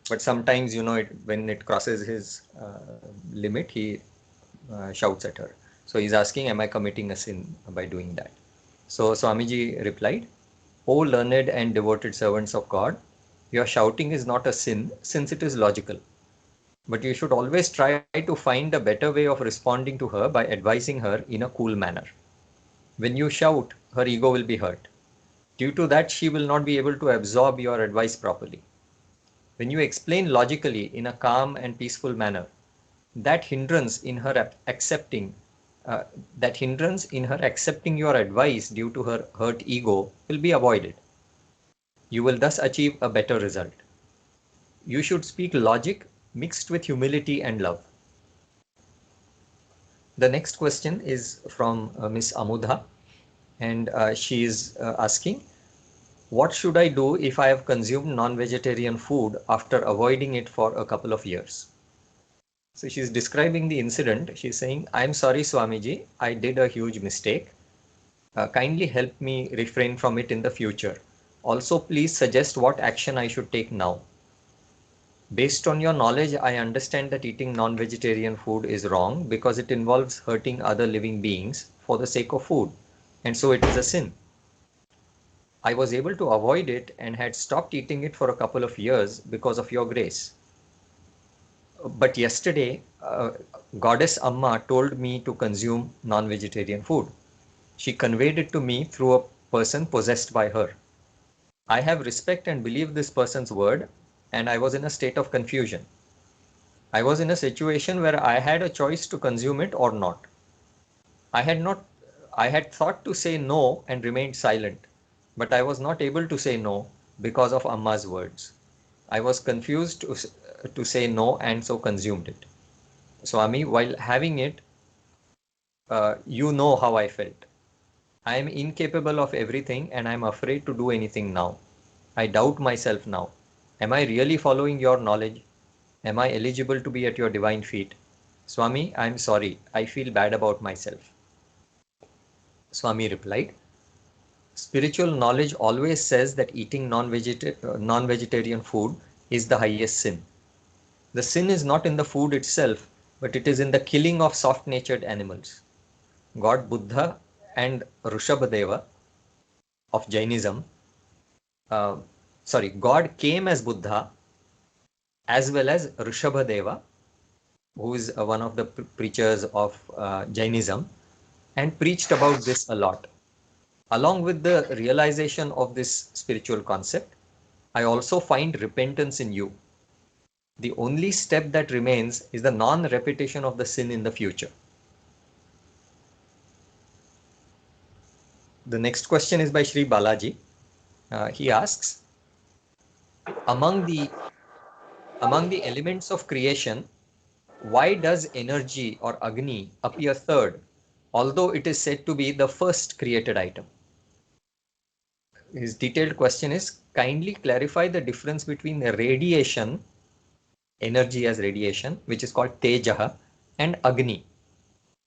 But sometimes, when it crosses his limit, he shouts at her. So he's asking, am I committing a sin by doing that? So Swamiji replied, O learned and devoted servants of God, your shouting is not a sin since it is logical. But you should always try to find a better way of responding to her by advising her in a cool manner. When you shout, her ego will be hurt. Due to that, she will not be able to absorb your advice properly. When you explain logically in a calm and peaceful manner, that hindrance in her accepting uh, that hindrance in her accepting your advice due to her hurt ego will be avoided. You will thus achieve a better result. You should speak logic mixed with humility and love. The next question is from Miss Amudha, and she is asking, what should I do if I have consumed non-vegetarian food after avoiding it for a couple of years? So she's describing the incident. She's saying, I'm sorry, Swamiji, I did a huge mistake. Kindly help me refrain from it in the future. Also, please suggest what action I should take now. Based on your knowledge, I understand that eating non-vegetarian food is wrong because it involves hurting other living beings for the sake of food, and so it is a sin. I was able to avoid it and had stopped eating it for a couple of years because of your grace. But yesterday, Goddess Amma told me to consume non-vegetarian food. She conveyed it to me through a person possessed by her. I have respect and believe this person's word, and I was in a state of confusion. I was in a situation where I had a choice to consume it or not. I had not I had thought to say no and remained silent, but I was not able to say no because of Amma's words. I was confused to say no and so consumed it. Swami, while having it, you know how I felt. I am incapable of everything and I am afraid to do anything now. I doubt myself now. Am I really following your knowledge? Am I eligible to be at your divine feet? Swami, I am sorry. I feel bad about myself. Swami replied, spiritual knowledge always says that eating non-vegetarian food is the highest sin. The sin is not in the food itself, but it is in the killing of soft-natured animals. God Buddha and Rishabhadeva of Jainism, God came as Buddha as well as Rishabhadeva, who is one of the preachers of Jainism, and preached about this a lot. Along with the realization of this spiritual concept, I also find repentance in you. The only step that remains is the non-repetition of the sin in the future. The next question is by Sri Balaji. He asks, among the elements of creation, why does energy or Agni appear third, although it is said to be the first created item? His detailed question is, kindly clarify the difference between radiation, energy as radiation, which is called Tejaha, and Agni.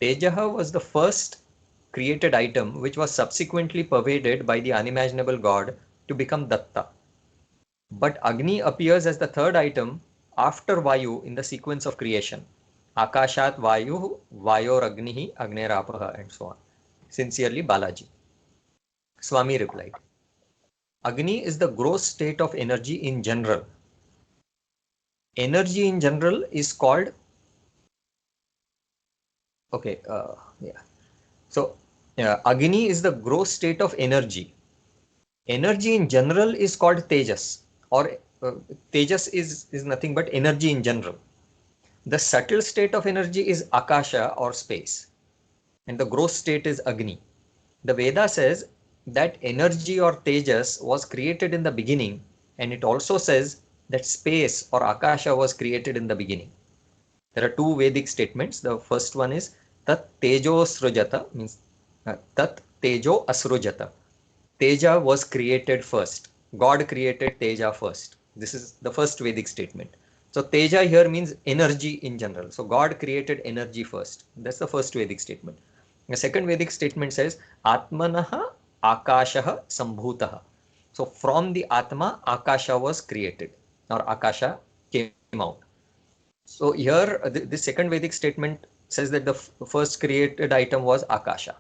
Tejaha was the first created item which was subsequently pervaded by the unimaginable God to become Datta. But Agni appears as the third item after Vayu in the sequence of creation. Akashat Vayu, Vayor Agnihi, Agnerapaha, and so on. Sincerely, Balaji. Swami replied, Agni is the gross state of energy in general. Energy in general is called, okay, yeah. So, Agni is the gross state of energy. Energy in general is called Tejas, or Tejas is nothing but energy in general. The subtle state of energy is Akasha or space, and the gross state is Agni. The Veda says that energy or Tejas was created in the beginning, and it also says that space or Akasha was created in the beginning. There are two Vedic statements. The first one is Tat Tejo Srujata, means Tat Tejo Asrujata. Teja was created first. God created Teja first. This is the first Vedic statement. So Teja here means energy in general. So God created energy first. That's the first Vedic statement. The second Vedic statement says Atmanaha Akashaha Sambhutaha. So from the Atma, Akasha was created, or Akasha came out. So here, the second Vedic statement says that the first created item was Akasha.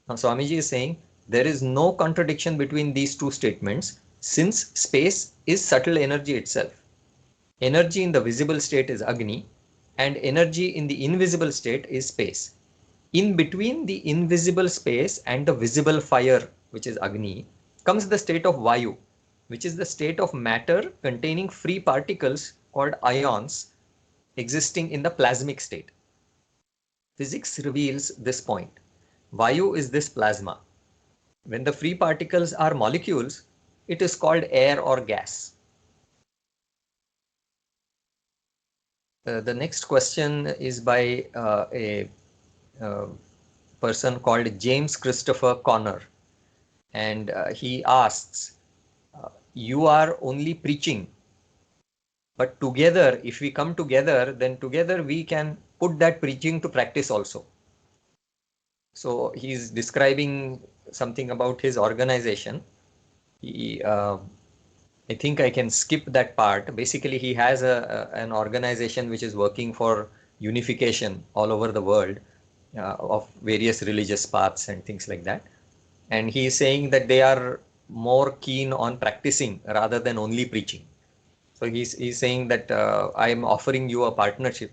Now Swamiji is saying there is no contradiction between these two statements, since space is subtle energy itself. Energy in the visible state is Agni, and energy in the invisible state is space. In between the invisible space and the visible fire, which is Agni, comes the state of Vayu, which is the state of matter containing free particles called ions existing in the plasmic state. Physics reveals this point. Vayu is this plasma. When the free particles are molecules, it is called air or gas. The next question is by a person called James Christopher Connor, and he asks, you are only preaching, but together, if we come together, then together we can put that preaching to practice also. So he's describing something about his organization. I think I can skip that part. Basically, he has an organization which is working for unification all over the world of various religious paths and things like that. And he is saying that they are more keen on practicing rather than only preaching. So he's saying that I am offering you a partnership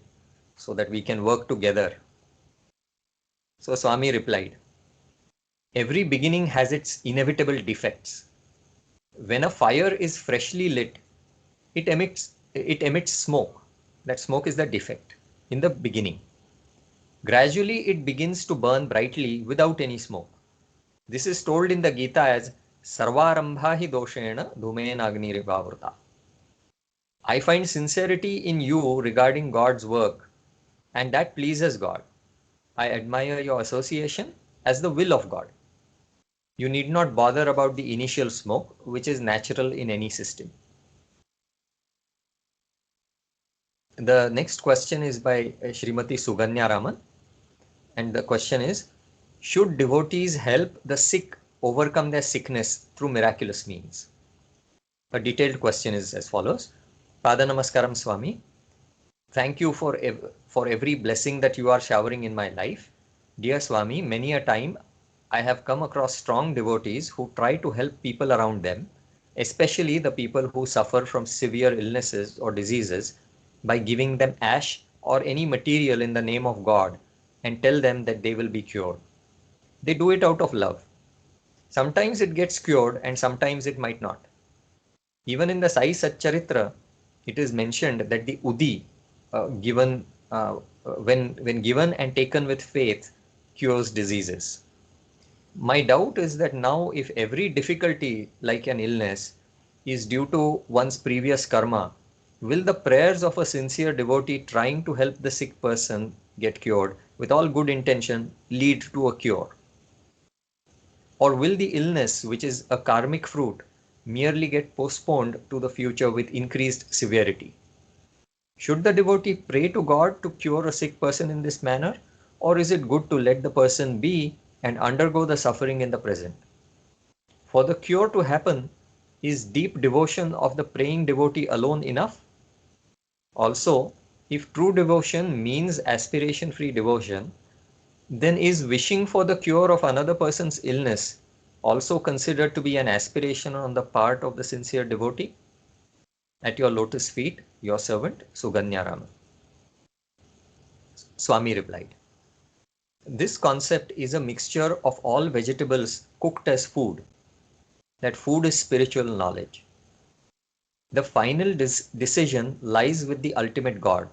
so that we can work together. So Swami replied, every beginning has its inevitable defects. When a fire is freshly lit, it emits smoke. That smoke is the defect in the beginning. Gradually, it begins to burn brightly without any smoke. This is told in the Gita as Sarvarambha hi doshena dhumena agnirivavruta. I find sincerity in you regarding God's work, and that pleases God. I admire your association as the will of God. You need not bother about the initial smoke, which is natural in any system. The next question is by Srimati Suganya Raman, and the question is, should devotees help the sick overcome their sickness through miraculous means? A detailed question is as follows. Pada Namaskaram Swami, thank you for every blessing that you are showering in my life. Dear Swami, many a time I have come across strong devotees who try to help people around them, especially the people who suffer from severe illnesses or diseases, by giving them ash or any material in the name of God and tell them that they will be cured. They do it out of love. Sometimes it gets cured and sometimes it might not. Even in the Sai Satcharitra, it is mentioned that the Udi given when given and taken with faith cures diseases. My doubt is that now if every difficulty like an illness is due to one's previous karma, will the prayers of a sincere devotee trying to help the sick person get cured with all good intention lead to a cure? Or will the illness, which is a karmic fruit, merely get postponed to the future with increased severity? Should the devotee pray to God to cure a sick person in this manner, or is it good to let the person be and undergo the suffering in the present? For the cure to happen, is deep devotion of the praying devotee alone enough? Also, if true devotion means aspiration-free devotion, then is wishing for the cure of another person's illness also considered to be an aspiration on the part of the sincere devotee? At your lotus feet, your servant, Suganya Raman. Swami replied, this concept is a mixture of all vegetables cooked as food. That food is spiritual knowledge. The final decision lies with the ultimate God.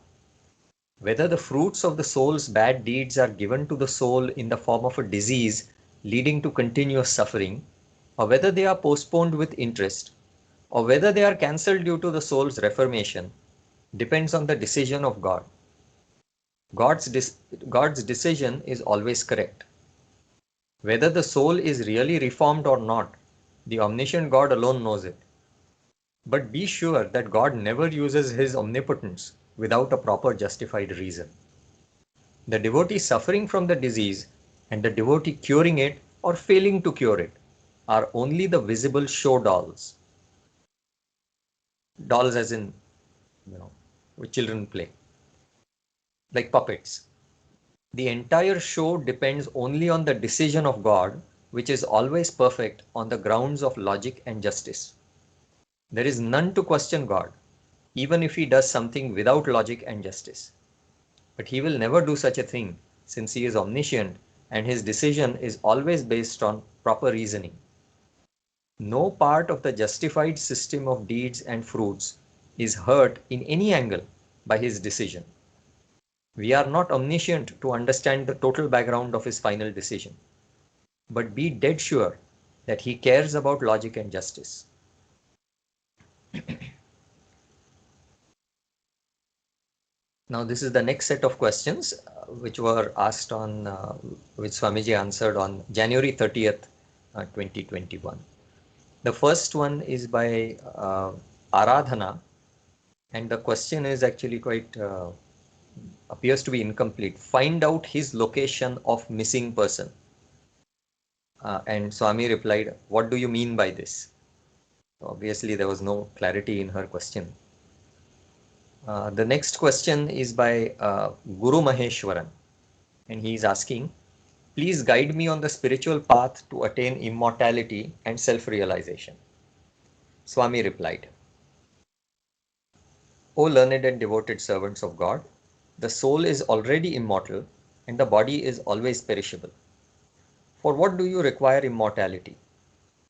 Whether the fruits of the soul's bad deeds are given to the soul in the form of a disease leading to continuous suffering, or whether they are postponed with interest, or whether they are cancelled due to the soul's reformation, depends on the decision of God. God's decision is always correct. Whether the soul is really reformed or not, the omniscient God alone knows it. But be sure that God never uses his omnipotence without a proper justified reason. The devotee suffering from the disease and the devotee curing it or failing to cure it are only the visible show dolls. Dolls as in, which children play, like puppets. The entire show depends only on the decision of God, which is always perfect on the grounds of logic and justice. There is none to question God, even if he does something without logic and justice. But he will never do such a thing, since he is omniscient and his decision is always based on proper reasoning. No part of the justified system of deeds and fruits is hurt in any angle by his decision. We are not omniscient to understand the total background of his final decision, but be dead sure that he cares about logic and justice. Now, this is the next set of questions which were asked on, which Swamiji answered on January 30th, 2021. The first one is by Aradhana, and the question is actually quite, appears to be incomplete. Find out his location of missing person. And Swami replied, what do you mean by this? Obviously, there was no clarity in her question. The next question is by Guru Maheshwaran, and he is asking, please guide me on the spiritual path to attain immortality and self-realization. Swami replied, O learned and devoted servants of God, the soul is already immortal and the body is always perishable. For what do you require immortality?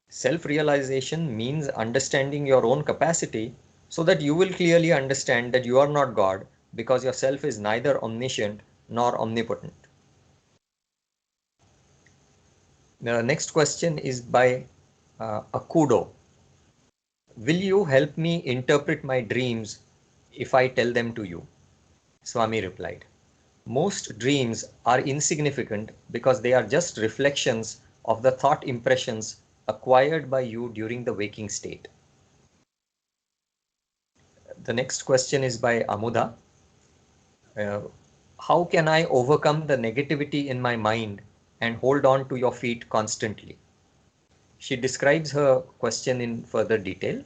Self-realization means understanding your own capacity so that you will clearly understand that you are not God because yourself is neither omniscient nor omnipotent. The next question is by Akudo. Will you help me interpret my dreams if I tell them to you? Swami replied, most dreams are insignificant because they are just reflections of the thought impressions acquired by you during the waking state. The next question is by Amuda. How can I overcome the negativity in my mind and hold on to your feet constantly? She describes her question in further detail.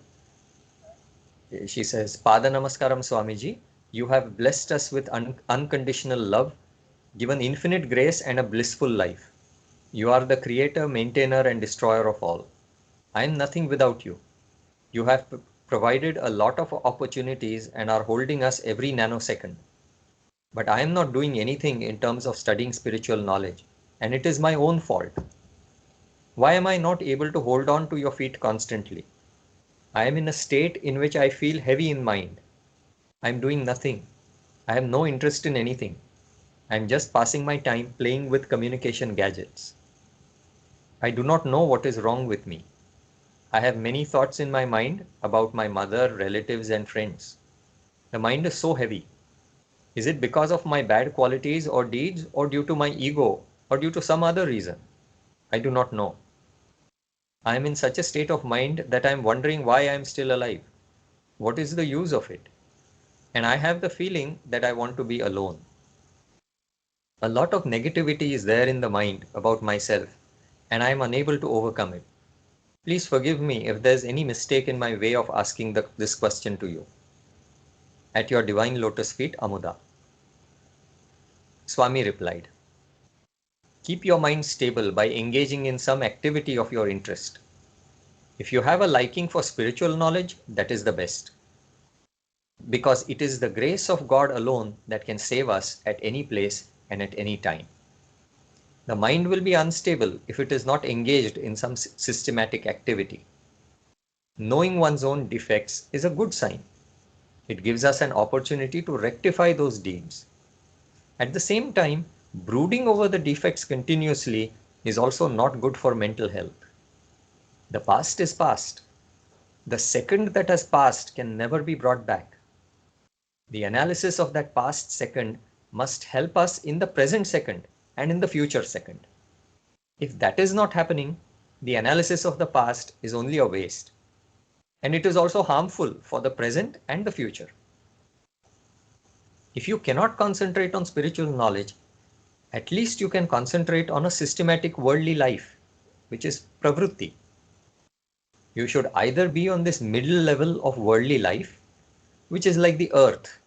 She says, Pada Namaskaram Swamiji, you have blessed us with unconditional love, given infinite grace and a blissful life. You are the creator, maintainer, and destroyer of all. I am nothing without you. You have provided a lot of opportunities and are holding us every nanosecond. But I am not doing anything in terms of studying spiritual knowledge, and it is my own fault. Why am I not able to hold on to your feet constantly? I am in a state in which I feel heavy in mind. I am doing nothing. I have no interest in anything. I am just passing my time playing with communication gadgets. I do not know what is wrong with me. I have many thoughts in my mind about my mother, relatives, and friends. The mind is so heavy. Is it because of my bad qualities or deeds, or due to my ego, or due to some other reason? I do not know. I am in such a state of mind that I am wondering why I am still alive. What is the use of it? And I have the feeling that I want to be alone. A lot of negativity is there in the mind about myself, and I am unable to overcome it. Please forgive me if there is any mistake in my way of asking this question to you. At your divine lotus feet, Amuda. Swami replied, keep your mind stable by engaging in some activity of your interest. If you have a liking for spiritual knowledge, that is the best. Because it is the grace of God alone that can save us at any place and at any time. The mind will be unstable if it is not engaged in some systematic activity. Knowing one's own defects is a good sign. It gives us an opportunity to rectify those deeds. At the same time, brooding over the defects continuously is also not good for mental health. The past is past. The second that has passed can never be brought back. The analysis of that past second must help us in the present second and in the future second. If that is not happening, the analysis of the past is only a waste. And it is also harmful for the present and the future. If you cannot concentrate on spiritual knowledge, at least you can concentrate on a systematic worldly life, which is pravritti. You should either be on this middle level of worldly life, which is like the earth,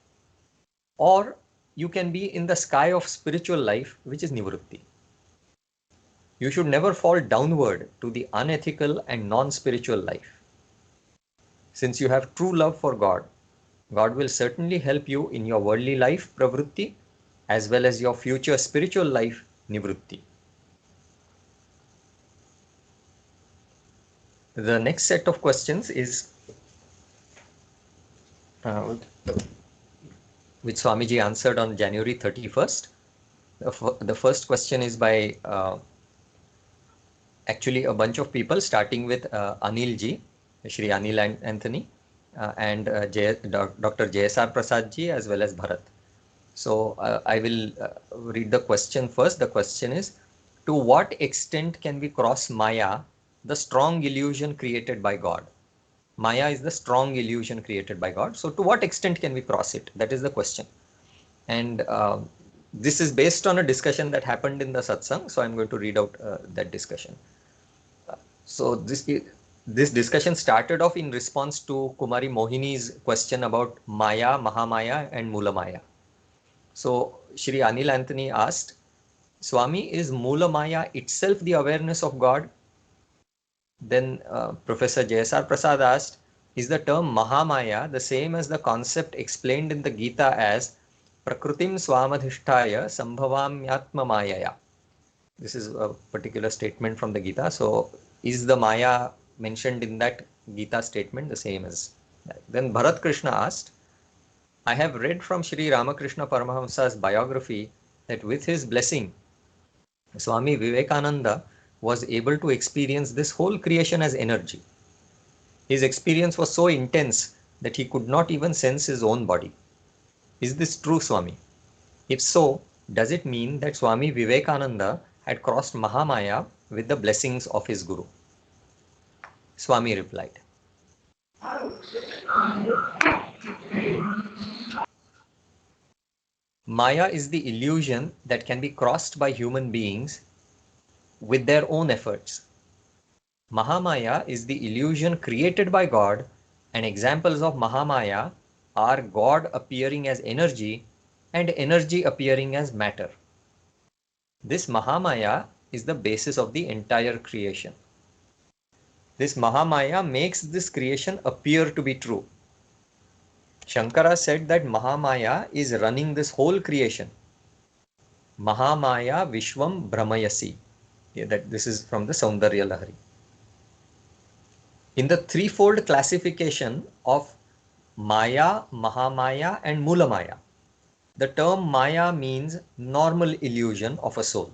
or you can be in the sky of spiritual life, which is nivritti. You should never fall downward to the unethical and non-spiritual life. Since you have true love for God, God will certainly help you in your worldly life, pravritti, as well as your future spiritual life, nivritti. The next set of questions is which Swamiji answered on January 31st. The first question is by actually a bunch of people, starting with Anil ji, Shri Anil and Anthony, and Dr. JSR Prasad ji, as well as Bharat. So I will read the question first. The question is, to what extent can we cross Maya, the strong illusion created by God? Maya is the strong illusion created by God. So to what extent can we cross it? That is the question. And this is based on a discussion that happened in the satsang. So I'm going to read out that discussion. So this discussion started off in response to Kumari Mohini's question about Maya, Mahamaya and Mula Maya. So Shri Anil Anthony asked, Swami, is Mula Maya itself the awareness of God? Then Professor JSR Prasad asked, is the term Mahamaya the same as the concept explained in the Gita as Prakrutim Swamadhishtaya Sambhavamyatma Mayaya? This is a particular statement from the Gita. So is the Maya mentioned in that Gita statement the same as that? Then Bharat Krishna asked, I have read from Shri Ramakrishna Paramahamsa's biography that with his blessing, Swami Vivekananda was able to experience this whole creation as energy. His experience was so intense that he could not even sense his own body. Is this true, Swami? If so, does it mean that Swami Vivekananda had crossed Mahamaya with the blessings of his Guru? Swami replied, Maya is the illusion that can be crossed by human beings with their own efforts. Mahamaya is the illusion created by God, and examples of Mahamaya are God appearing as energy and energy appearing as matter. This Mahamaya is the basis of the entire creation. This Mahamaya makes this creation appear to be true. Shankara said that Mahamaya is running this whole creation. Mahamaya Vishwam Brahmayasi. This is from the Saundarya Lahari. In the threefold classification of Maya, Mahamaya and Mulamaya, the term Maya means normal illusion of a soul.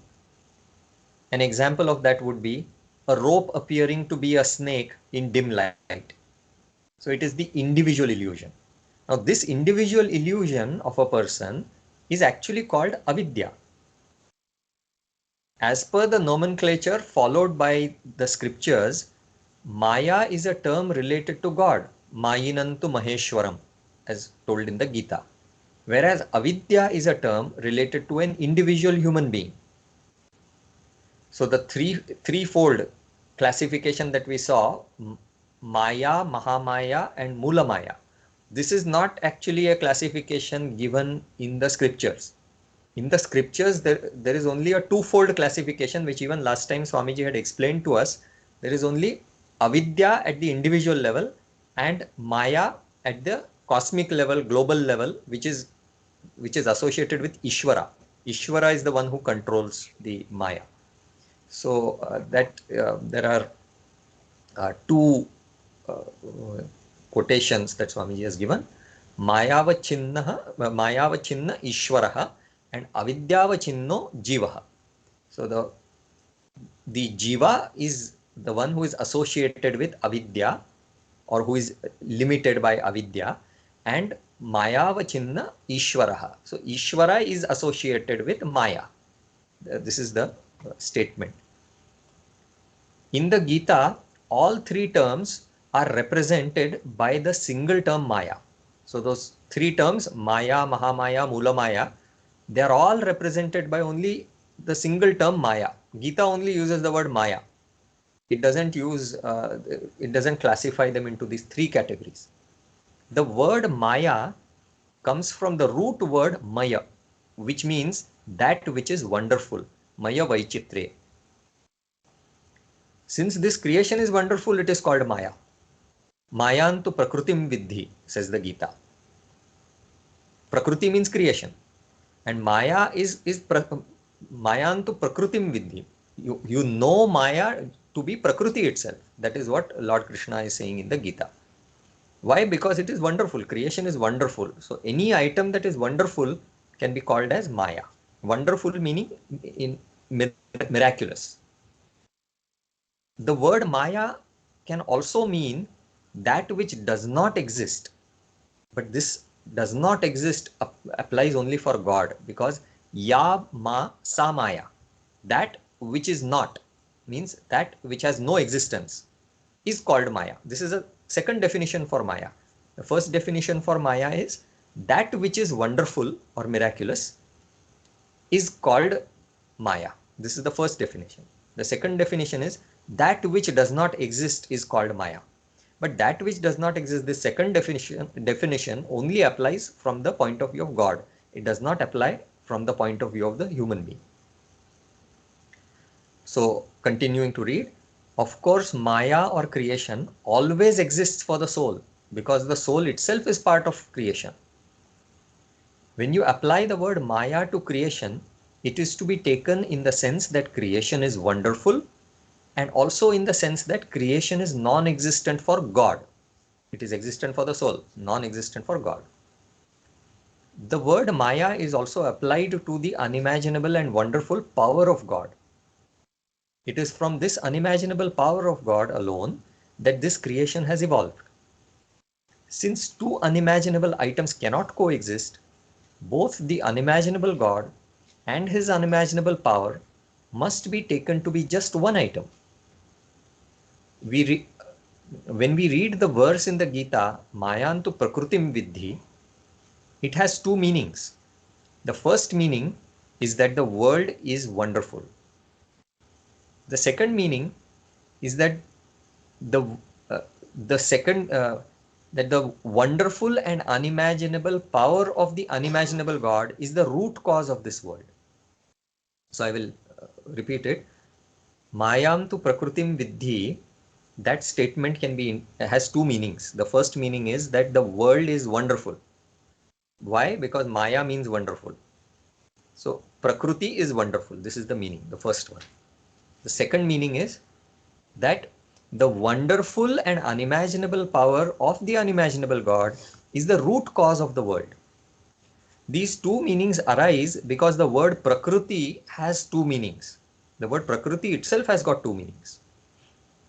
An example of that would be a rope appearing to be a snake in dim light. So it is the individual illusion. Now this individual illusion of a person is actually called avidya. As per the nomenclature followed by the scriptures, Maya is a term related to God, Mayinantu Maheshwaram, as told in the Gita. Whereas avidya is a term related to an individual human being. So the threefold classification that we saw, Maya, Mahamaya and Mula Maya, this is not actually a classification given in the scriptures. In the scriptures, there is only a twofold classification, which even last time Swamiji had explained to us. There is only avidya at the individual level and Maya at the cosmic level, global level, which is associated with Ishvara. Ishvara is the one who controls the Maya. So there are two quotations that Swamiji has given. Mayavachinna Ishvaraha and Avidyavachinno Jivaha. So the Jiva is the one who is associated with avidya or who is limited by avidya, and Mayavachinna Ishvaraha. So Ishvara is associated with Maya. This is the statement. In the Gita, all three terms are represented by the single term Maya. So those three terms, Maya, Mahamaya, Mula Maya, they are all represented by only the single term Maya. Gita only uses the word Maya. It doesn't classify them into these three categories. The word Maya comes from the root word maya, which means that which is wonderful. Maya Vaichitre. Since this creation is wonderful, it is called Maya. Mayantu Prakrutim Vidhi, says the Gita. Prakriti means creation. And Maya is Mayantu Prakrutim Vidhi. You know Maya to be Prakriti itself. That is what Lord Krishna is saying in the Gita. Why? Because it is wonderful. Creation is wonderful. So any item that is wonderful can be called as Maya. Wonderful meaning in miraculous. The word Maya can also mean that which does not exist. But this does not exist applies only for God, because Ya Ma Sa Maya. That which is not means that which has no existence is called Maya. This is a second definition for Maya. The first definition for Maya is that which is wonderful or miraculous is called Maya. This is the first definition. The second definition is that which does not exist is called Maya. But that which does not exist, the second definition only applies from the point of view of God. It does not apply from the point of view of the human being. So continuing to read, of course, Maya or creation always exists for the soul, because the soul itself is part of creation. When you apply the word Maya to creation, it is to be taken in the sense that creation is wonderful, and also in the sense that creation is non-existent for God. It is existent for the soul, non-existent for God. The word Maya is also applied to the unimaginable and wonderful power of God. It is from this unimaginable power of God alone that this creation has evolved. Since two unimaginable items cannot coexist, both the unimaginable God and his unimaginable power must be taken to be just one item. When we read the verse in the Gita, Mayantu Prakrutim Vidhi, it has two meanings. The first meaning is that the world is wonderful. The second meaning is that the wonderful and unimaginable power of the unimaginable God is the root cause of this world. So I will repeat it. Mayam tu prakrutim vidhi. That statement has two meanings. The first meaning is that the world is wonderful. Why? Because Maya means wonderful. So Prakriti is wonderful. This is the meaning, the first one. The second meaning is that the wonderful and unimaginable power of the unimaginable God is the root cause of the world. These two meanings arise because the word Prakriti has two meanings. The word Prakriti itself has got two meanings.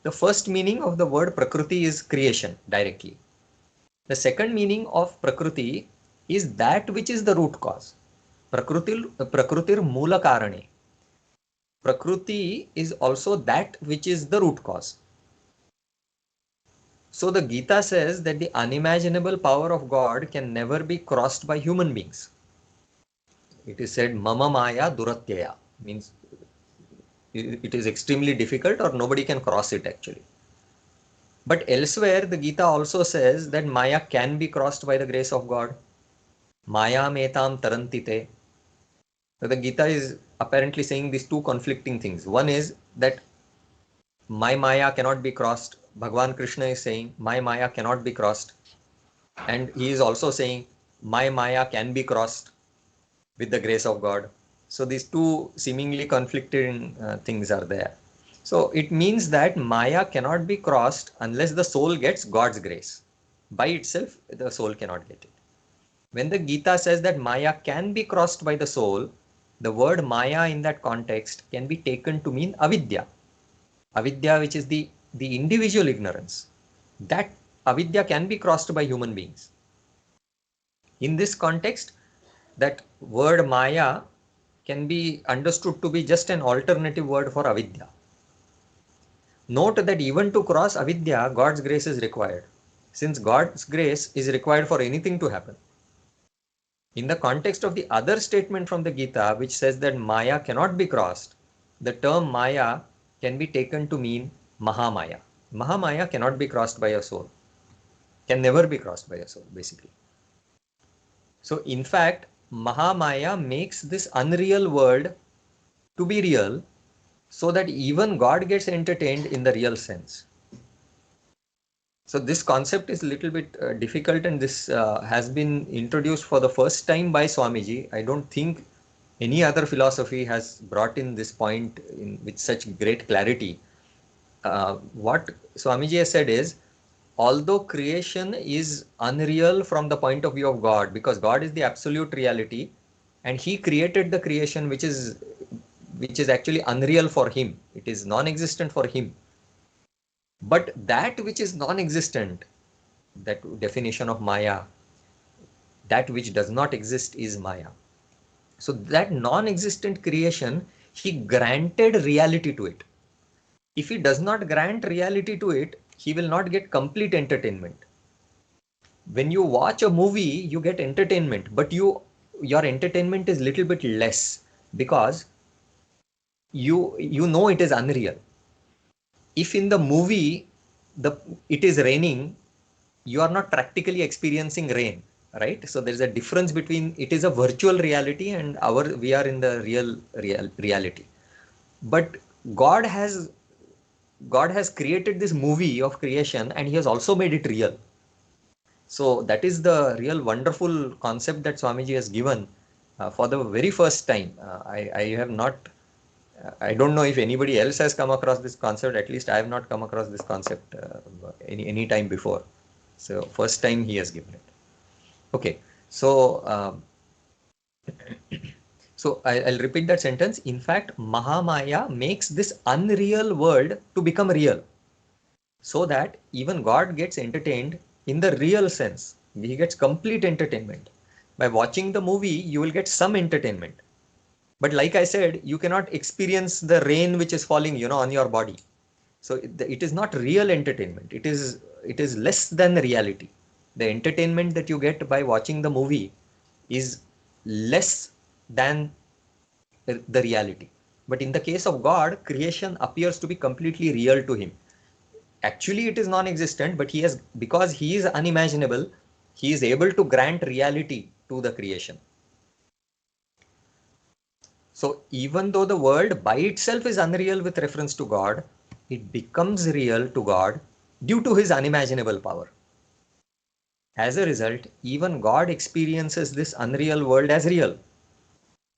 The first meaning of the word Prakriti is creation directly. The second meaning of Prakriti is that which is the root cause. Prakrutir Mula Karane. Prakriti is also that which is the root cause. So the Gita says that the unimaginable power of God can never be crossed by human beings. It is said Mama Maya Duratyaya, means it is extremely difficult or nobody can cross it actually. But elsewhere the Gita also says that Maya can be crossed by the grace of God. Maya metam tarantite. So the Gita is apparently saying these two conflicting things. One is that my Maya cannot be crossed. Bhagwan Krishna is saying my Maya cannot be crossed. And he is also saying my Maya can be crossed with the grace of God. So these two seemingly conflicting things are there. So it means that Maya cannot be crossed unless the soul gets God's grace. By itself, the soul cannot get it. When the Gita says that Maya can be crossed by the soul, the word Maya in that context can be taken to mean avidya. Avidya, which is the individual ignorance. That avidya can be crossed by human beings. In this context, that word Maya can be understood to be just an alternative word for avidya. Note that even to cross avidya, God's grace is required, since God's grace is required for anything to happen. In the context of the other statement from the Gita, which says that Maya cannot be crossed, the term Maya can be taken to mean Mahamaya. Mahamaya cannot be crossed by a soul, can never be crossed by a soul, basically. So in fact, Mahamaya makes this unreal world to be real so that even God gets entertained in the real sense. So this concept is a little bit difficult, and this has been introduced for the first time by Swamiji. I don't think any other philosophy has brought in this point with such great clarity. What Swamiji has said is, although creation is unreal from the point of view of God, because God is the absolute reality, and He created the creation which is actually unreal for Him. It is non-existent for Him. But that which is non-existent, that definition of Maya, that which does not exist is Maya. So that non-existent creation, He granted reality to it. If He does not grant reality to it, He will not get complete entertainment. When you watch a movie, you get entertainment, but your entertainment is little bit less because you know it is unreal. If in the movie it is raining, you are not practically experiencing rain, right? So there is a difference between it is a virtual reality and we are in the real reality. But God has God has created this movie of creation, and He has also made it real. So that is the real wonderful concept that Swamiji has given for the very first time. I have not, I don't know if anybody else has come across this concept. At least I have not come across this concept any time before. So first time he has given it. Okay, so I'll repeat that sentence. In fact, Mahamaya makes this unreal world to become real, so that even God gets entertained in the real sense. He gets complete entertainment. By watching the movie, you will get some entertainment. But like I said, you cannot experience the rain which is falling, on your body. So it is not real entertainment. It is less than the reality. The entertainment that you get by watching the movie is less than the reality. But in the case of God, creation appears to be completely real to Him. Actually it is non-existent, but because He is unimaginable, He is able to grant reality to the creation. So even though the world by itself is unreal with reference to God, it becomes real to God due to His unimaginable power. As a result, even God experiences this unreal world as real,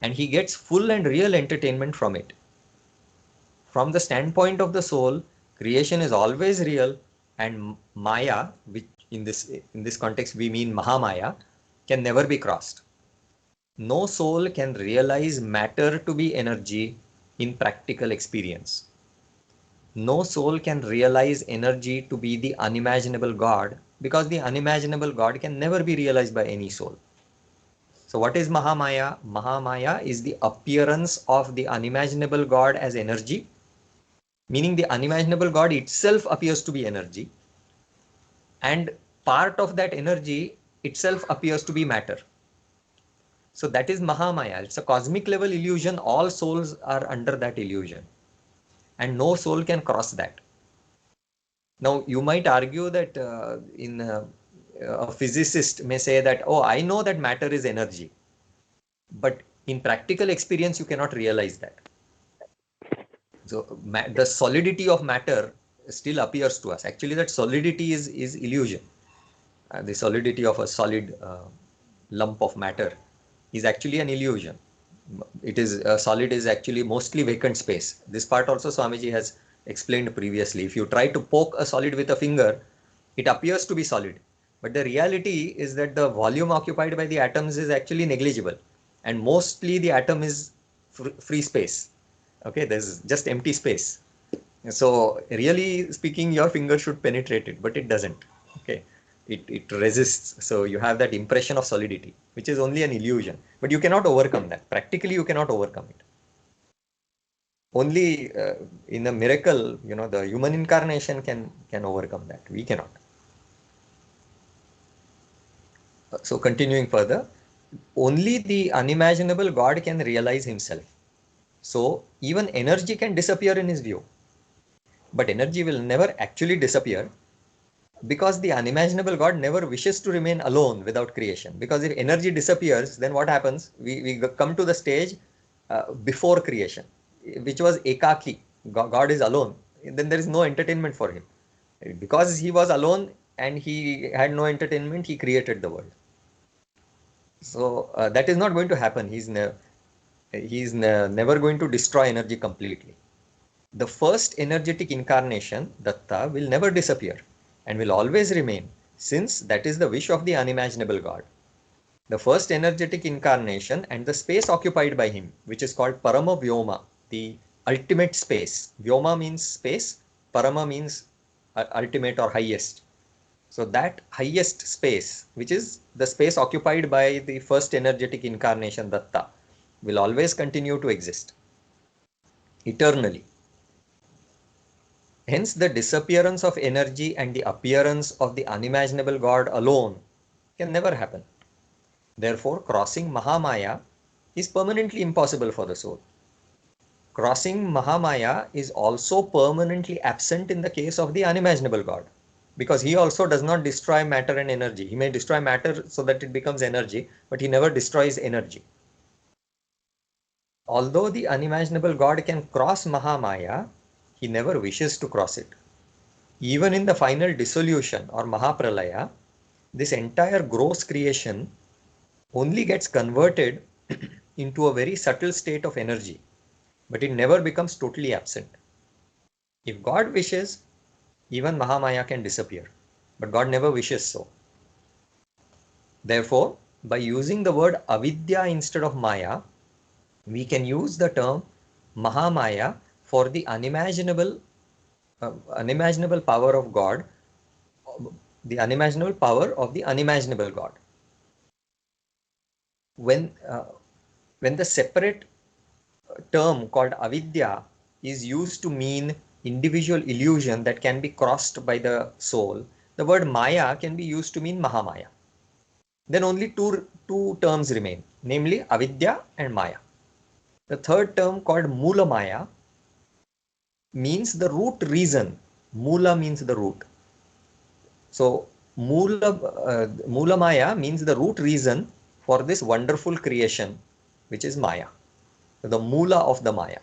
and He gets full and real entertainment from it. From the standpoint of the soul, creation is always real, and Maya, which in this context we mean Mahamaya, can never be crossed. No soul can realize matter to be energy in practical experience. No soul can realize energy to be the unimaginable God, because the unimaginable God can never be realized by any soul. So what is Mahamaya? Mahamaya is the appearance of the unimaginable God as energy, meaning the unimaginable God itself appears to be energy, and part of that energy itself appears to be matter. So that is Mahamaya. It's a cosmic level illusion. All souls are under that illusion, and no soul can cross that. Now, you might argue that a physicist may say that, oh, I know that matter is energy, but in practical experience, you cannot realize that. So the solidity of matter still appears to us. Actually, that solidity is illusion. The solidity of a solid lump of matter is actually an illusion. It is solid is actually mostly vacant space. This part also Swamiji has explained previously. If you try to poke a solid with a finger, it appears to be solid, but the reality is that the volume occupied by the atoms is actually negligible, and mostly the atom is free space. Okay, there's just empty space. So really speaking, your finger should penetrate it, but it doesn't. Okay, it resists. So you have that impression of solidity, which is only an illusion, but you cannot overcome that. Practically, you cannot overcome it. Only in a miracle, the human incarnation can overcome that. We cannot. So continuing further, only the unimaginable God can realize Himself. So even energy can disappear in His view, but energy will never actually disappear. Because the unimaginable God never wishes to remain alone without creation. Because if energy disappears, then what happens? We come to the stage before creation, which was ekaki. God is alone. Then there is no entertainment for him. Because he was alone and he had no entertainment, he created the world. So that is not going to happen. Never going to destroy energy completely. The first energetic incarnation, Datta, will never disappear and will always remain, since that is the wish of the unimaginable God. The first energetic incarnation and the space occupied by him, which is called Parama Vyoma, the ultimate space. Vyoma means space, Parama means ultimate or highest. So that highest space, which is the space occupied by the first energetic incarnation, Datta, will always continue to exist eternally. Hence, the disappearance of energy and the appearance of the unimaginable God alone can never happen. Therefore, crossing Mahamaya is permanently impossible for the soul. Crossing Mahamaya is also permanently absent in the case of the unimaginable God, because he also does not destroy matter and energy. He may destroy matter so that it becomes energy, but he never destroys energy. Although the unimaginable God can cross Mahamaya, he never wishes to cross it. Even in the final dissolution or Mahapralaya, this entire gross creation only gets converted into a very subtle state of energy, but it never becomes totally absent. If God wishes, even Mahamaya can disappear, but God never wishes so. Therefore, by using the word avidya instead of Maya, we can use the term Mahamaya for the unimaginable power of God, the unimaginable power of the unimaginable God. When the separate term called avidya is used to mean individual illusion that can be crossed by the soul, the word Maya can be used to mean Mahamaya. Then only two terms remain, namely avidya and Maya. The third term called Mula Maya means the root reason. Mula means the root. So Mula Maya means the root reason for this wonderful creation, which is Maya, the Mula of the Maya.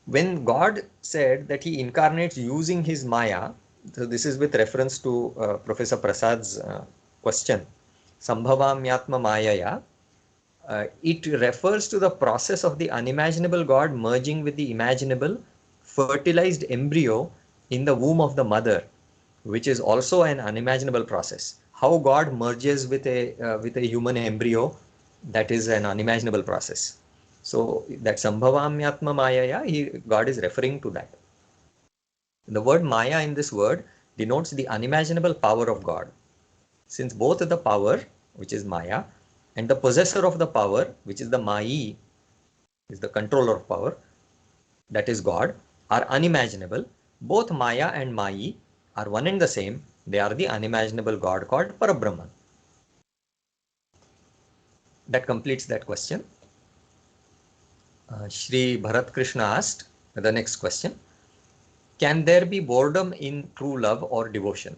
When God said that he incarnates using his Maya, so this is with reference to Professor Prasad's question, Sambhavamyatma Mayaya, it refers to the process of the unimaginable God merging with the imaginable fertilized embryo in the womb of the mother, which is also an unimaginable process. How God merges with a human embryo, that is an unimaginable process. So that Sambhavamyatma Mayaya, God is referring to that. The word Maya in this word denotes the unimaginable power of God. Since both the power, which is Maya, and the possessor of the power, which is the Mayi, is the controller of power, that is God, are unimaginable, both Maya and Mayi are one and the same. They are the unimaginable God called Parabrahman. That completes that question. Shri Bharat Krishna asked the next question. Can there be boredom in true love or devotion?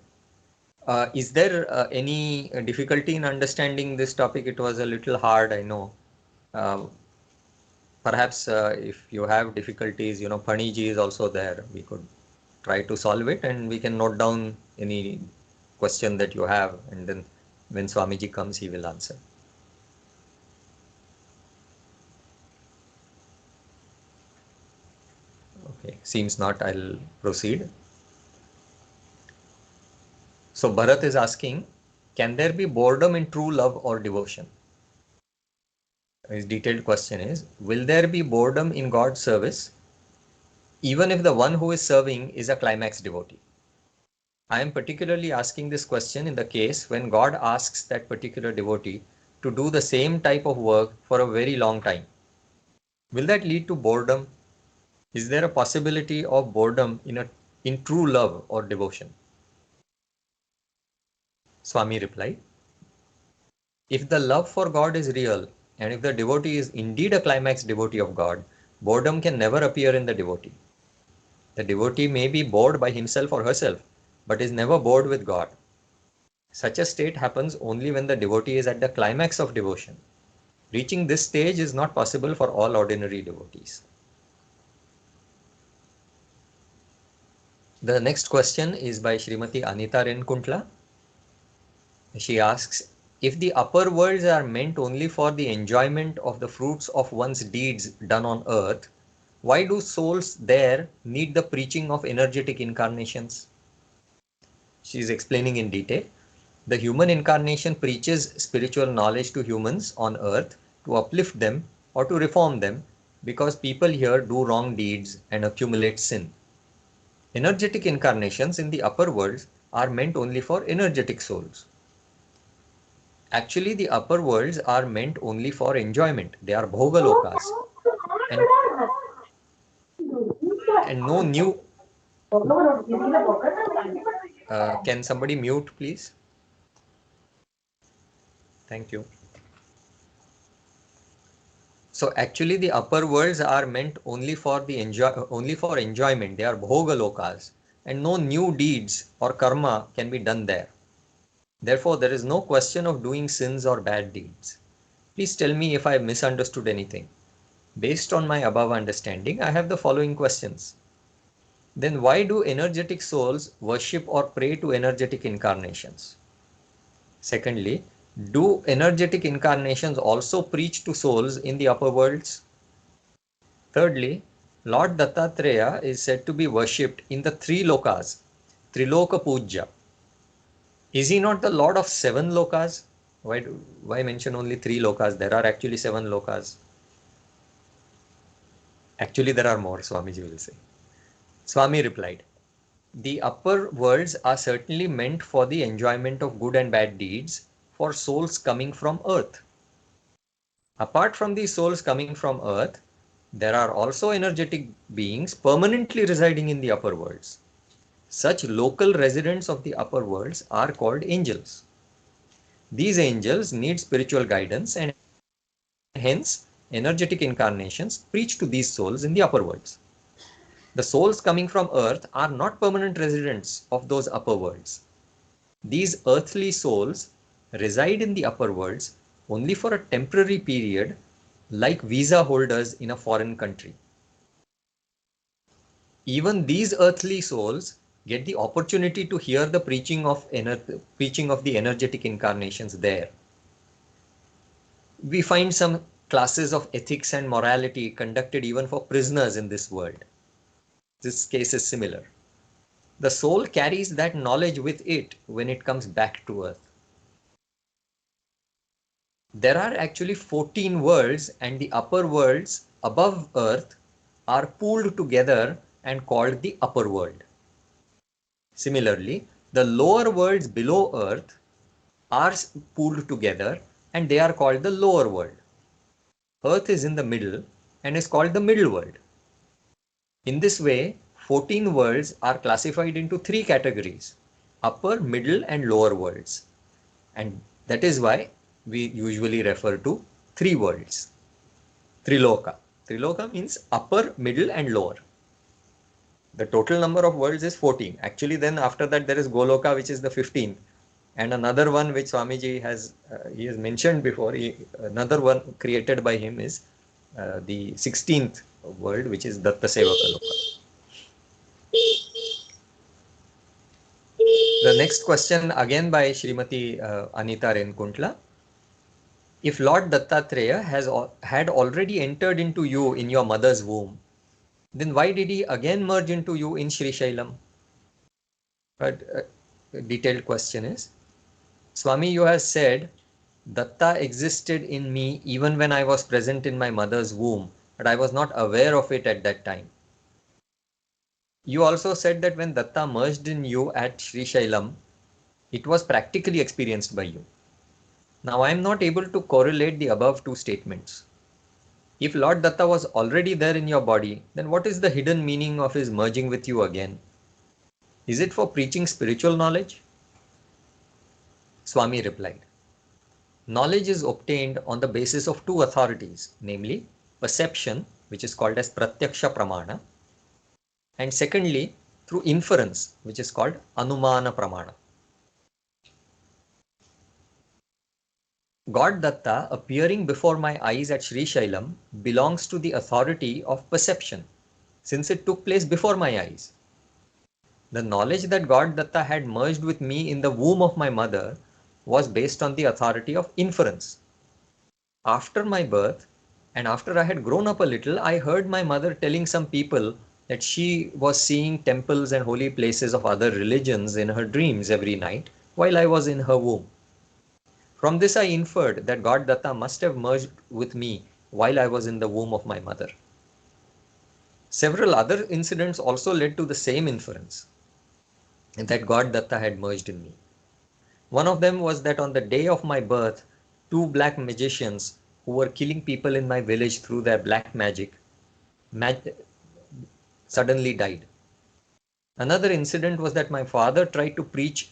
Is there any difficulty in understanding this topic? It was a little hard, I know. Perhaps if you have difficulties, Paniji is also there. We could try to solve it and we can note down any question that you have, and then when Swamiji comes, he will answer. Okay, seems not. I'll proceed. So Bharat is asking, can there be boredom in true love or devotion? His detailed question is, will there be boredom in God's service, even if the one who is serving is a climax devotee? I am particularly asking this question in the case when God asks that particular devotee to do the same type of work for a very long time. Will that lead to boredom? Is there a possibility of boredom in true love or devotion? Swami replied, if the love for God is real, and if the devotee is indeed a climax devotee of God, boredom can never appear in the devotee. The devotee may be bored by himself or herself, but is never bored with God. Such a state happens only when the devotee is at the climax of devotion. Reaching this stage is not possible for all ordinary devotees. The next question is by Srimati Anita Renkuntla. She asks, if the upper worlds are meant only for the enjoyment of the fruits of one's deeds done on earth, why do souls there need the preaching of energetic incarnations? She is explaining in detail. The human incarnation preaches spiritual knowledge to humans on earth to uplift them or to reform them, because people here do wrong deeds and accumulate sin. Energetic incarnations in the upper worlds are meant only for energetic souls. Actually, the upper worlds are meant only for enjoyment. They are bhogalokas. And, and no new... can somebody mute, please? Thank you. So actually the upper worlds are meant only for enjoyment. They are bhogalokas, and no new deeds or karma can be done there. Therefore, there is no question of doing sins or bad deeds. Please tell me if I have misunderstood anything. Based on my above understanding, I have the following questions. Then why do energetic souls worship or pray to energetic incarnations? Secondly, do energetic incarnations also preach to souls in the upper worlds? Thirdly, Lord Dattatreya is said to be worshipped in the three lokas, Triloka Puja. Is he not the Lord of 7 lokas? Why mention only 3 lokas? There are actually 7 lokas. Actually, there are more, Swamiji will say. Swami replied, the upper worlds are certainly meant for the enjoyment of good and bad deeds for souls coming from earth. Apart from these souls coming from earth, there are also energetic beings permanently residing in the upper worlds. Such local residents of the upper worlds are called angels. These angels need spiritual guidance, and hence energetic incarnations preach to these souls in the upper worlds. The souls coming from earth are not permanent residents of those upper worlds. These earthly souls reside in the upper worlds only for a temporary period, like visa holders in a foreign country. Even these earthly souls get the opportunity to hear the preaching of the energetic incarnations there. We find some classes of ethics and morality conducted even for prisoners in this world. This case is similar. The soul carries that knowledge with it when it comes back to earth. There are actually 14 worlds, and the upper worlds above earth are pooled together and called the upper world. Similarly, the lower worlds below earth are pooled together and they are called the lower world. Earth is in the middle and is called the middle world. In this way, 14 worlds are classified into 3 categories: upper, middle and lower worlds. And that is why we usually refer to 3 worlds. Triloka. Triloka means upper, middle and lower. The total number of worlds is 14. Actually, then after that there is Goloka, which is the 15th. And another one which Swamiji has mentioned before, another one created by him is the 16th world, which is Datta Sevaka Loka. The next question again by Srimati Anita Renkuntla. If Lord Dattatreya had already entered into you in your mother's womb, then why did he again merge into you in Sri Shailam? But detailed question is, Swami, you have said Datta existed in me even when I was present in my mother's womb, but I was not aware of it at that time. You also said that when Datta merged in you at Sri Shailam, it was practically experienced by you. Now I am not able to correlate the above 2 statements. If Lord Datta was already there in your body, then what is the hidden meaning of his merging with you again? Is it for preaching spiritual knowledge? Swami replied, knowledge is obtained on the basis of 2 authorities, namely perception, which is called as Pratyaksha Pramana, and secondly, through inference, which is called Anumana Pramana. God Datta appearing before my eyes at Sri Shailam belongs to the authority of perception, since it took place before my eyes. The knowledge that God Datta had merged with me in the womb of my mother was based on the authority of inference. After my birth, and after I had grown up a little, I heard my mother telling some people that she was seeing temples and holy places of other religions in her dreams every night while I was in her womb. From this, I inferred that God Datta must have merged with me while I was in the womb of my mother. Several other incidents also led to the same inference, that God Datta had merged in me. One of them was that on the day of my birth, two black magicians who were killing people in my village through their black magic suddenly died. Another incident was that my father tried to teach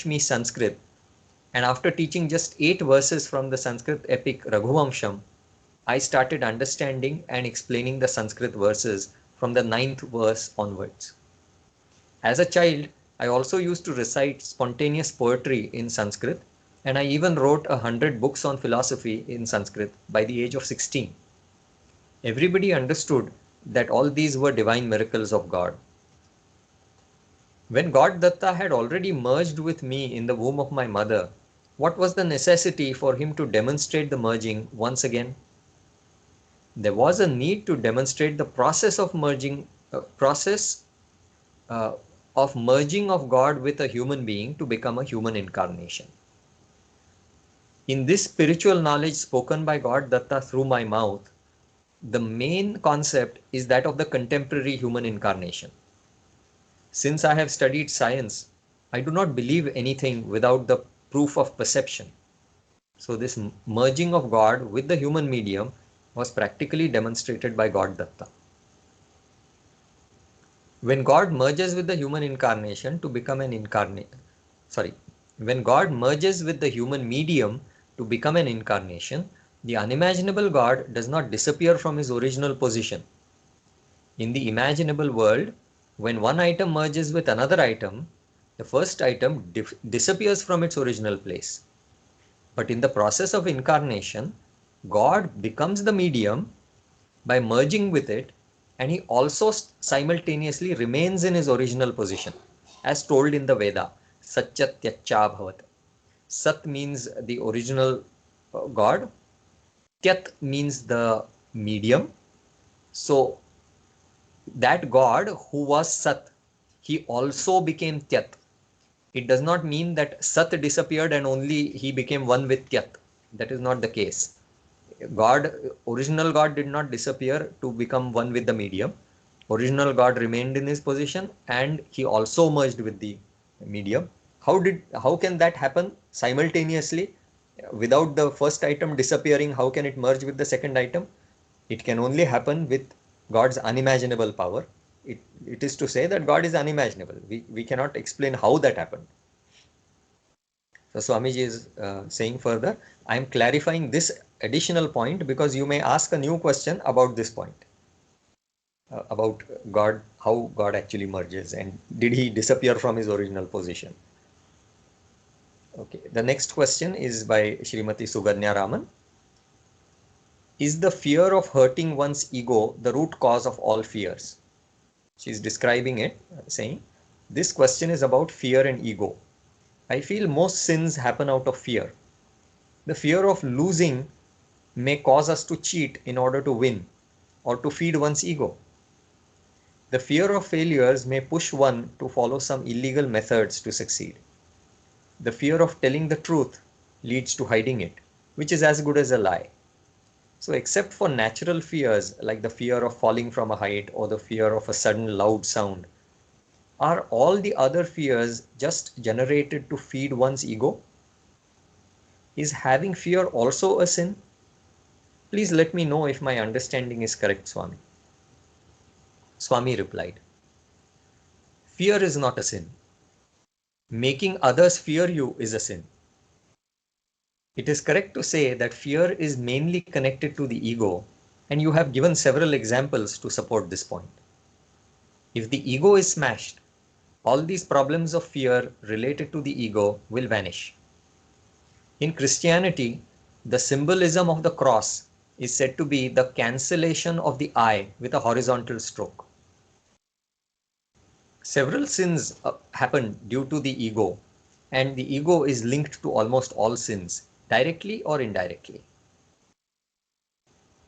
me Sanskrit, and after teaching just 8 verses from the Sanskrit epic Raghuvamsham, I started understanding and explaining the Sanskrit verses from the 9th verse onwards. As a child, I also used to recite spontaneous poetry in Sanskrit, and I even wrote 100 books on philosophy in Sanskrit by the age of 16. Everybody understood that all these were divine miracles of God. When God Datta had already merged with me in the womb of my mother, what was the necessity for him to demonstrate the merging once again? There was a need to demonstrate the process of merging uh, of God with a human being to become a human incarnation. In this spiritual knowledge spoken by God Datta through my mouth, the main concept is that of the contemporary human incarnation. Since I have studied science, I do not believe anything without the proof of perception. So this merging of God with the human medium was practically demonstrated by God Datta. When God merges with the human incarnation to become an when God merges with the human medium to become an incarnation, the unimaginable God does not disappear from his original position. In the imaginable world, when one item merges with another item, the first item disappears from its original place. But in the process of incarnation, God becomes the medium by merging with it, and he also simultaneously remains in his original position, as told in the Veda, Satyatyaccha Bhavat. Sat means the original God, Tyat means the medium. So that God who was Sat, he also became Tyat. It does not mean that Sat disappeared and only he became one with Tyat. That is not the case. Original God did not disappear to become one with the medium. Original God remained in his position and he also merged with the medium. How can that happen simultaneously without the first item disappearing? How can it merge with the second item? It can only happen with God's unimaginable power. It is to say that God is unimaginable. We cannot explain how that happened. So Swamiji is saying further, I am clarifying this additional point because you may ask a new question about this point, about God, how God actually merges and did he disappear from his original position? Okay, the next question is by Srimati Suganya Raman. Is the fear of hurting one's ego the root cause of all fears? She is describing it, saying, this question is about fear and ego. I feel most sins happen out of fear. The fear of losing may cause us to cheat in order to win or to feed one's ego. The fear of failures may push one to follow some illegal methods to succeed. The fear of telling the truth leads to hiding it, which is as good as a lie. So except for natural fears like the fear of falling from a height or the fear of a sudden loud sound, are all the other fears just generated to feed one's ego? Is having fear also a sin? Please let me know if my understanding is correct, Swami. Swami replied, fear is not a sin. Making others fear you is a sin. It is correct to say that fear is mainly connected to the ego, and you have given several examples to support this point. If the ego is smashed, all these problems of fear related to the ego will vanish. In Christianity, the symbolism of the cross is said to be the cancellation of the I with a horizontal stroke. Several sins happen due to the ego, and the ego is linked to almost all sins, directly or indirectly.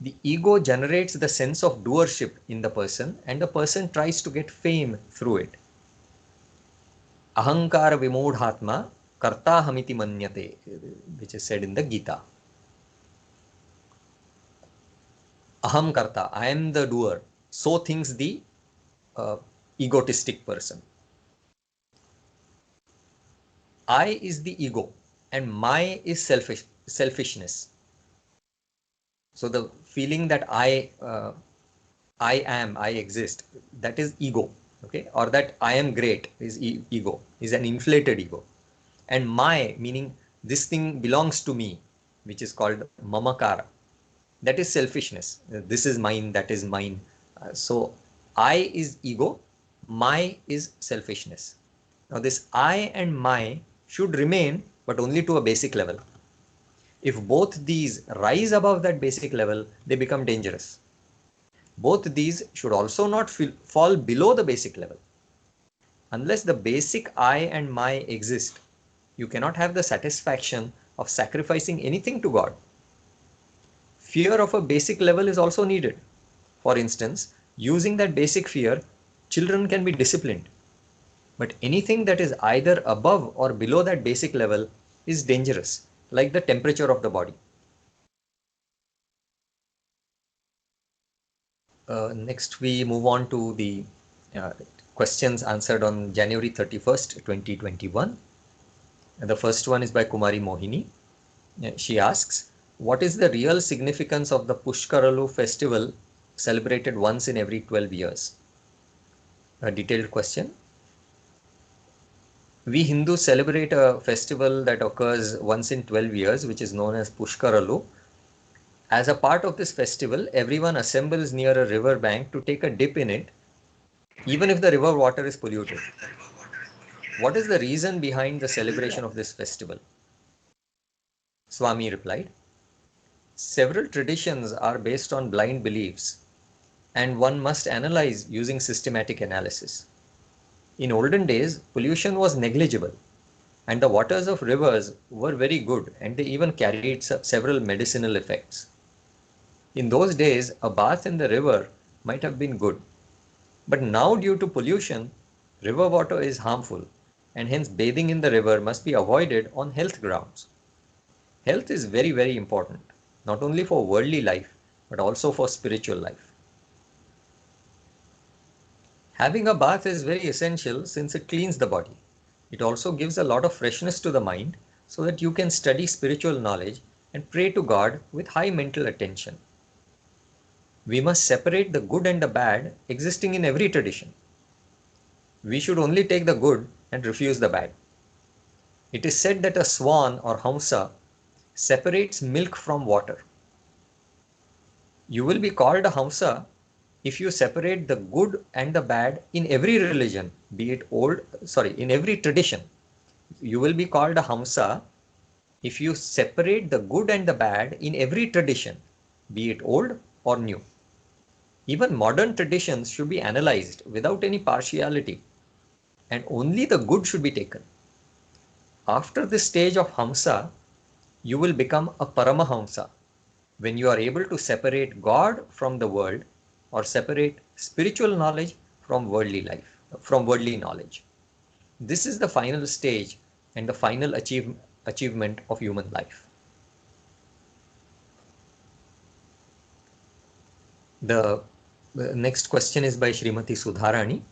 The ego generates the sense of doership in the person, and the person tries to get fame through it. Ahankara vimodhatma karta hamiti manyate, which is said in the Gita. Aham karta, I am the doer. So thinks the uh, egotistic person. I is the ego, and my is selfishness. So the feeling that I exist, that is ego, okay, or that I am great is ego, is an inflated ego, and my, meaning this thing belongs to me, which is called mamakara, that is selfishness. This is mine, that is mine. So I is ego, my is selfishness. Now this I and my should remain, but only to a basic level. If both these rise above that basic level, they become dangerous. Both these should also not fall below the basic level. Unless the basic I and my exist, you cannot have the satisfaction of sacrificing anything to God. Fear of a basic level is also needed. For instance, using that basic fear, children can be disciplined. But anything that is either above or below that basic level is dangerous, like the temperature of the body. Next, we move on to the uh, questions answered on January 31st, 2021. And the first one is by Kumari Mohini. She asks, what is the real significance of the Pushkaralu festival celebrated once in every 12 years? A detailed question. We Hindus celebrate a festival that occurs once in 12 years, which is known as Pushkaralu. As a part of this festival, everyone assembles near a river bank to take a dip in it, even if the river water is polluted. What is the reason behind the celebration of this festival? Swami replied, several traditions are based on blind beliefs, and one must analyze using systematic analysis. In olden days, pollution was negligible, and the waters of rivers were very good, and they even carried several medicinal effects. In those days, a bath in the river might have been good, but now due to pollution, river water is harmful, and hence bathing in the river must be avoided on health grounds. Health is very, very important, not only for worldly life, but also for spiritual life. Having a bath is very essential since it cleans the body. It also gives a lot of freshness to the mind so that you can study spiritual knowledge and pray to God with high mental attention. We must separate the good and the bad existing in every tradition. We should only take the good and refuse the bad. It is said that a swan or hamsa separates milk from water. You will be called a hamsa if you separate the good and the bad in every religion, in every tradition. You will be called a hamsa if you separate the good and the bad in every tradition, be it old or new. Even modern traditions should be analyzed without any partiality, and only the good should be taken. After this stage of hamsa, you will become a paramahamsa when you are able to separate God from the world, or separate spiritual knowledge from worldly knowledge. This is the final stage and the final achievement of human life. The next question is by Srimati Sudharani.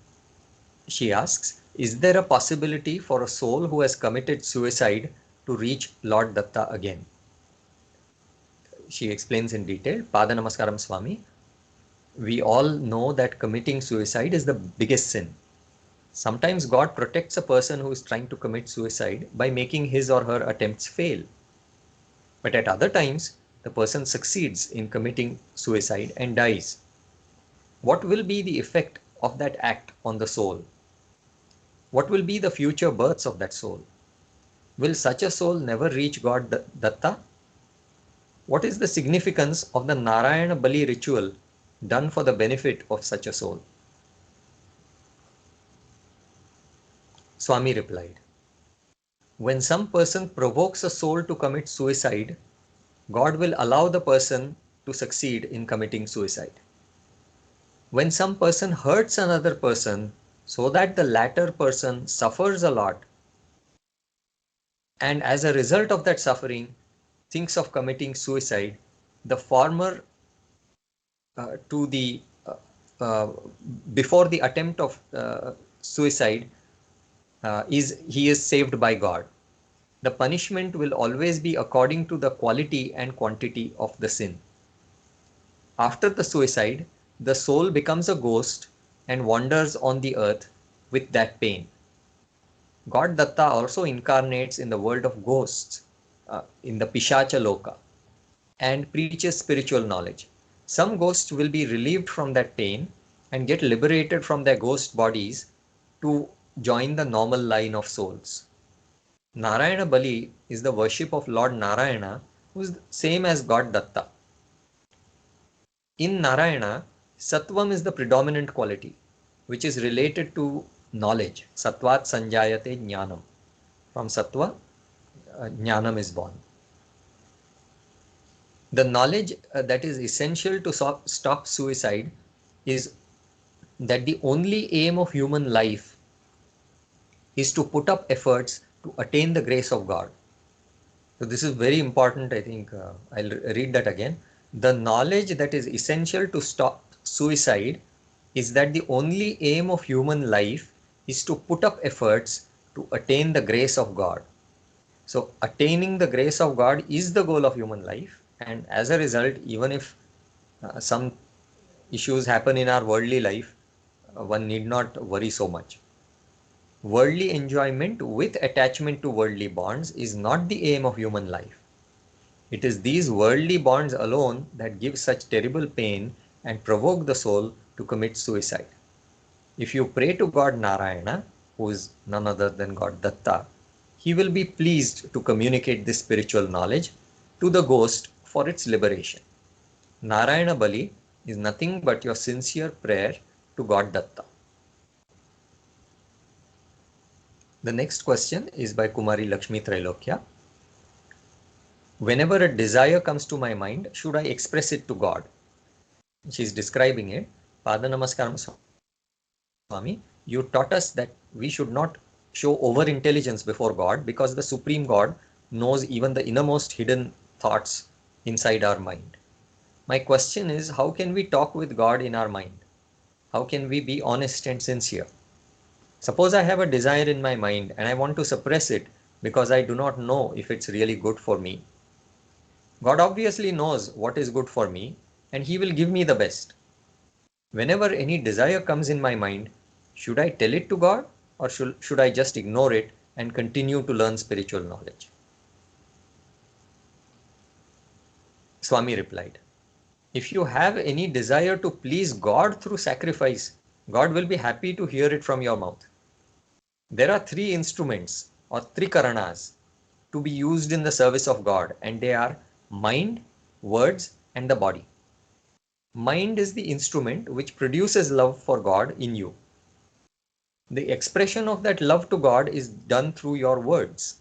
She asks, is there a possibility for a soul who has committed suicide to reach Lord Datta again? She explains in detail. Pada Namaskaram Swami. We all know that committing suicide is the biggest sin. Sometimes God protects a person who is trying to commit suicide by making his or her attempts fail. But at other times, the person succeeds in committing suicide and dies. What will be the effect of that act on the soul? What will be the future births of that soul? Will such a soul never reach God Datta? What is the significance of the Narayana Bali ritual done for the benefit of such a soul? Swami replied, when some person provokes a soul to commit suicide, God will allow the person to succeed in committing suicide. When some person hurts another person so that the latter person suffers a lot, and as a result of that suffering thinks of committing suicide, the former to the uh, before the attempt of suicide he is saved by God. The punishment will always be according to the quality and quantity of the sin. After the suicide, the soul becomes a ghost and wanders on the earth with that pain. God Datta also incarnates in the world of ghosts, in the Pishacha Loka, and preaches spiritual knowledge. Some ghosts will be relieved from that pain and get liberated from their ghost bodies to join the normal line of souls. Narayana Bali is the worship of Lord Narayana, who is the same as God Datta. In Narayana, Sattvam is the predominant quality, which is related to knowledge. Sattvat Sanjayate Jnanam. From Sattva, Jnanam is born. The knowledge that is essential to stop suicide is that the only aim of human life is to put up efforts to attain the grace of God. So this is very important. I think I'll read that again. The knowledge that is essential to stop suicide is that the only aim of human life is to put up efforts to attain the grace of God. So attaining the grace of God is the goal of human life, and as a result, even if some issues happen in our worldly life, one need not worry so much. Worldly enjoyment with attachment to worldly bonds is not the aim of human life. It is these worldly bonds alone that give such terrible pain and provoke the soul to commit suicide. If you pray to God Narayana, who is none other than God Datta, he will be pleased to communicate this spiritual knowledge to the ghost for its liberation. Narayana Bali is nothing but your sincere prayer to God Datta. The next question is by Kumari Lakshmi Trailokya. Whenever a desire comes to my mind, should I express it to God? She is describing it. Pada Namaskaram Swami, you taught us that we should not show over intelligence before God because the Supreme God knows even the innermost hidden thoughts inside our mind. My question is, how can we talk with God in our mind? How can we be honest and sincere? Suppose I have a desire in my mind and I want to suppress it because I do not know if it's really good for me. God obviously knows what is good for me and He will give me the best. Whenever any desire comes in my mind, should I tell it to God or should I just ignore it and continue to learn spiritual knowledge? Swami replied, if you have any desire to please God through sacrifice, God will be happy to hear it from your mouth. There are three instruments or trikaranas to be used in the service of God, and they are mind, words, and the body. Mind is the instrument which produces love for God in you. The expression of that love to God is done through your words.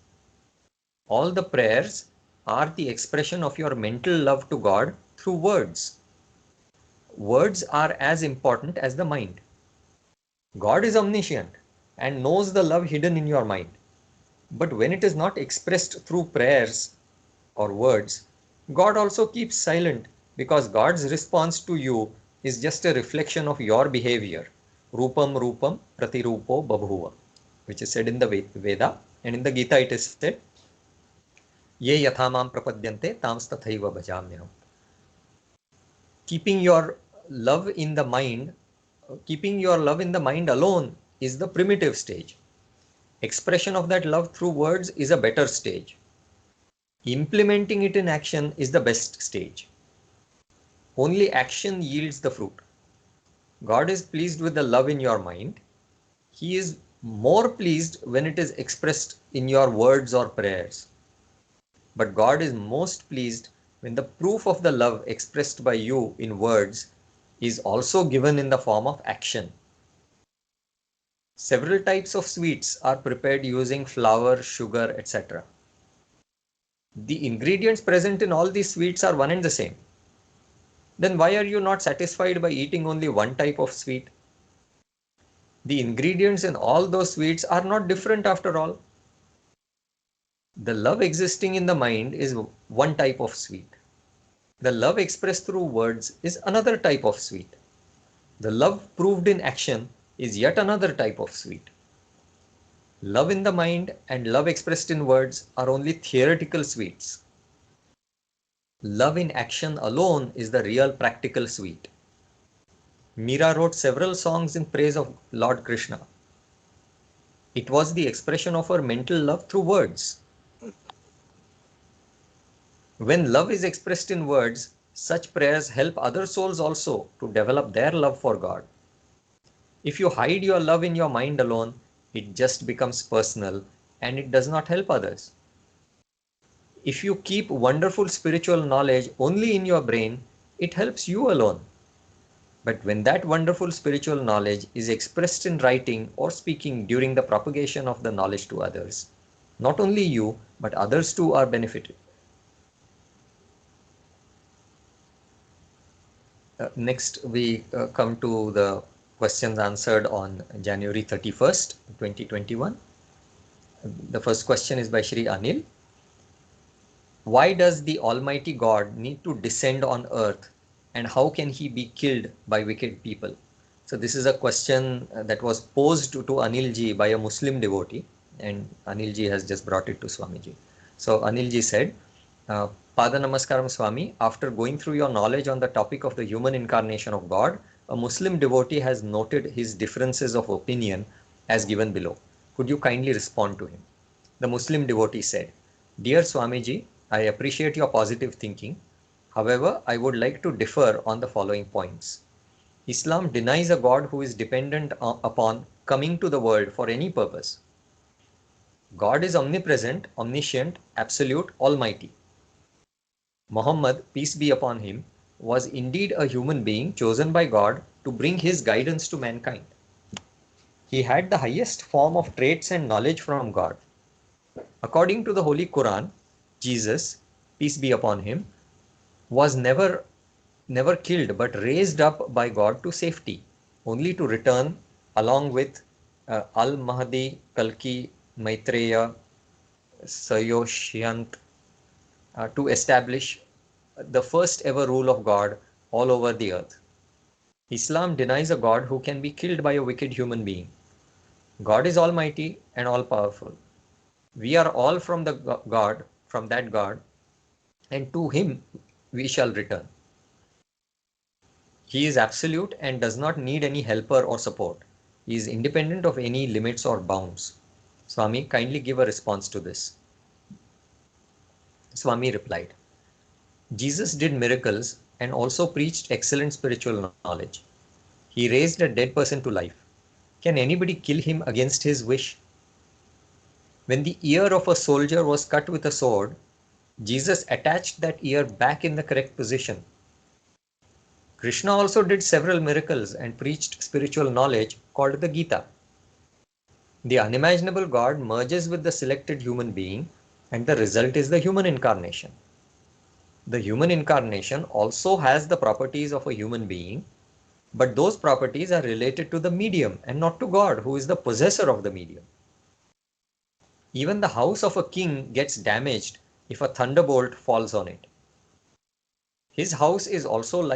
All the prayers are the expression of your mental love to God through words. Words are as important as the mind. God is omniscient and knows the love hidden in your mind. But when it is not expressed through prayers or words, God also keeps silent because God's response to you is just a reflection of your behavior. Rupam Rupam Pratirupo Babhuva, which is said in the Veda, and in the Gita it is said, Ye yathamam prapadyante tams tathaiva bhajamyaham. Keeping your love in the mind, keeping your love in the mind alone is the primitive stage. Expression of that love through words is a better stage. Implementing it in action is the best stage. Only action yields the fruit. God is pleased with the love in your mind. He is more pleased when it is expressed in your words or prayers. But God is most pleased when the proof of the love expressed by you in words is also given in the form of action. Several types of sweets are prepared using flour, sugar, etc. The ingredients present in all these sweets are one and the same. Then why are you not satisfied by eating only one type of sweet? The ingredients in all those sweets are not different after all. The love existing in the mind is one type of sweet. The love expressed through words is another type of sweet. The love proved in action is yet another type of sweet. Love in the mind and love expressed in words are only theoretical sweets. Love in action alone is the real practical sweet. Meera wrote several songs in praise of Lord Krishna. It was the expression of her mental love through words. When love is expressed in words, such prayers help other souls also to develop their love for God. If you hide your love in your mind alone, it just becomes personal and it does not help others. If you keep wonderful spiritual knowledge only in your brain, it helps you alone. But when that wonderful spiritual knowledge is expressed in writing or speaking during the propagation of the knowledge to others, not only you, but others too are benefited. Next, we come to the questions answered on January 31st, 2021. The first question is by Shri Anil. Why does the Almighty God need to descend on earth, and how can he be killed by wicked people? So this is a question that was posed to Anil ji by a Muslim devotee, and Anil ji has just brought it to Swamiji. So Anil ji said, Pada Namaskaram Swami, after going through your knowledge on the topic of the human incarnation of God, a Muslim devotee has noted his differences of opinion as given below. Could you kindly respond to him? The Muslim devotee said, Dear Swamiji, I appreciate your positive thinking. However, I would like to differ on the following points. Islam denies a God who is dependent upon coming to the world for any purpose. God is omnipresent, omniscient, absolute, almighty. Muhammad, peace be upon him, was indeed a human being chosen by God to bring his guidance to mankind. He had the highest form of traits and knowledge from God. According to the Holy Quran, Jesus, peace be upon him, was never killed but raised up by God to safety, only to return along with Al-Mahdi, Kalki, Maitreya, Sayoshiyant to establish the first ever rule of God all over the earth. Islam denies a God who can be killed by a wicked human being. God is almighty and all powerful. We are all from that God, and to him we shall return. He is absolute and does not need any helper or support. He is independent of any limits or bounds. Swami, kindly give a response to this. Swami replied, Jesus did miracles and also preached excellent spiritual knowledge. He raised a dead person to life. Can anybody kill him against his wish? When the ear of a soldier was cut with a sword, Jesus attached that ear back in the correct position. Krishna also did several miracles and preached spiritual knowledge called the Gita. The unimaginable God merges with the selected human being, and the result is the human incarnation. The human incarnation also has the properties of a human being, but those properties are related to the medium and not to God, who is the possessor of the medium. Even the house of a king gets damaged if a thunderbolt falls on it. His house is also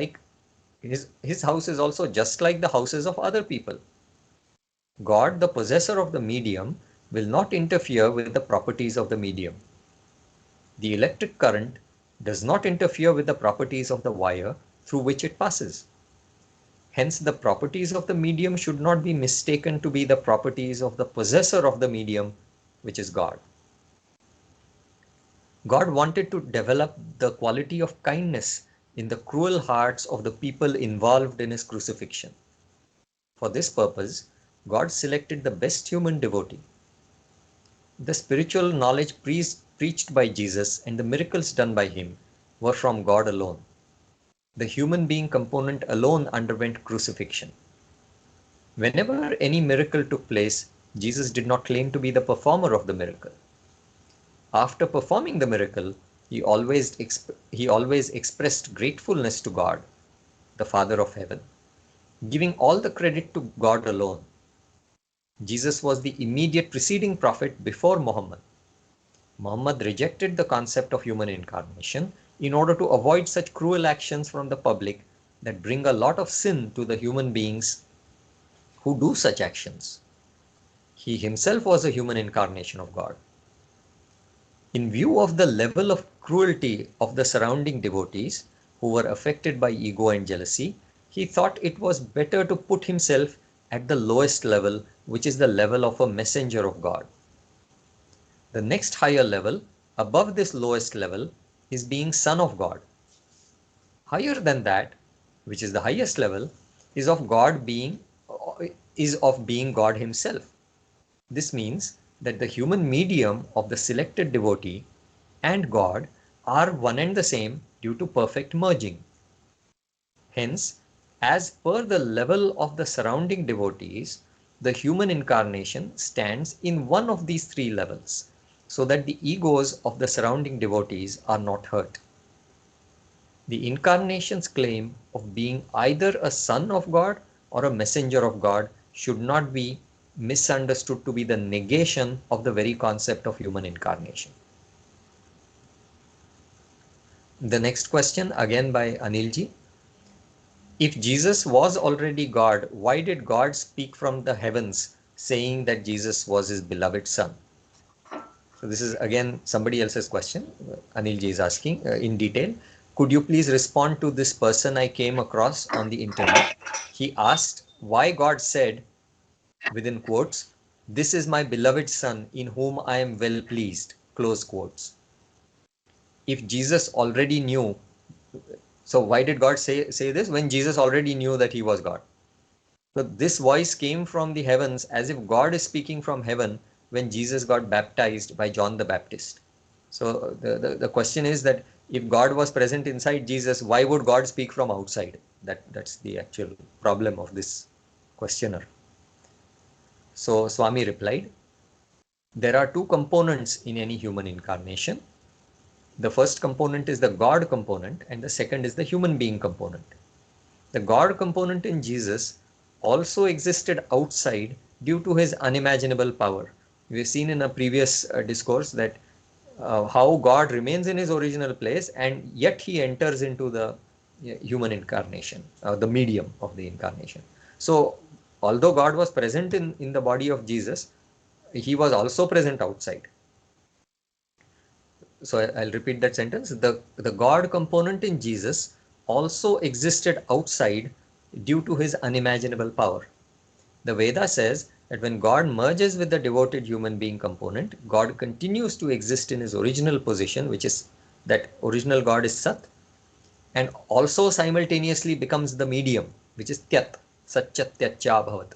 his house is also just like the houses of other people. God, the possessor of the medium, will not interfere with the properties of the medium. The electric current does not interfere with the properties of the wire through which it passes. Hence, the properties of the medium should not be mistaken to be the properties of the possessor of the medium, which is God. God wanted to develop the quality of kindness in the cruel hearts of the people involved in his crucifixion. For this purpose, God selected the best human devotee. The spiritual knowledge preached by Jesus and the miracles done by him were from God alone. The human being component alone underwent crucifixion. Whenever any miracle took place, Jesus did not claim to be the performer of the miracle. After performing the miracle, he always expressed gratefulness to God, the Father of heaven, giving all the credit to God alone. Jesus was the immediate preceding prophet before Muhammad. Muhammad rejected the concept of human incarnation in order to avoid such cruel actions from the public that bring a lot of sin to the human beings who do such actions. He himself was a human incarnation of God. In view of the level of cruelty of the surrounding devotees who were affected by ego and jealousy, he thought it was better to put himself at the lowest level, which is the level of a messenger of God. The next higher level, above this lowest level, is being Son of God. Higher than that, which is the highest level, is of being God himself. This means that the human medium of the selected devotee and God are one and the same due to perfect merging. Hence, as per the level of the surrounding devotees, the human incarnation stands in one of these three levels, so that the egos of the surrounding devotees are not hurt. The incarnation's claim of being either a son of God or a messenger of God should not be misunderstood to be the negation of the very concept of human incarnation. The next question, again by Anilji. If Jesus was already God, why did God speak from the heavens saying that Jesus was his beloved son? So this is again somebody else's question. Anilji is asking in detail. Could you please respond to this person I came across on the internet? He asked why God said, within quotes, "This is my beloved son in whom I am well pleased," close quotes. If Jesus already knew, so why did God say this when Jesus already knew that he was God? So this voice came from the heavens as if God is speaking from heaven when Jesus got baptized by John the Baptist. So the question is that if God was present inside Jesus, why would God speak from outside? That's the actual problem of this questioner. So Swami replied, there are two components in any human incarnation. The first component is the God component and the second is the human being component. The God component in Jesus also existed outside due to his unimaginable power. We've seen in a previous discourse that how God remains in his original place and yet he enters into the human incarnation, the medium of the incarnation. So although God was present in the body of Jesus, he was also present outside. So I'll repeat that sentence. The God component in Jesus also existed outside due to his unimaginable power. The Veda says that when God merges with the devoted human being component, God continues to exist in his original position, which is that original God is Sat, and also simultaneously becomes the medium, which is Tyat, Satchatyachya Bhavat.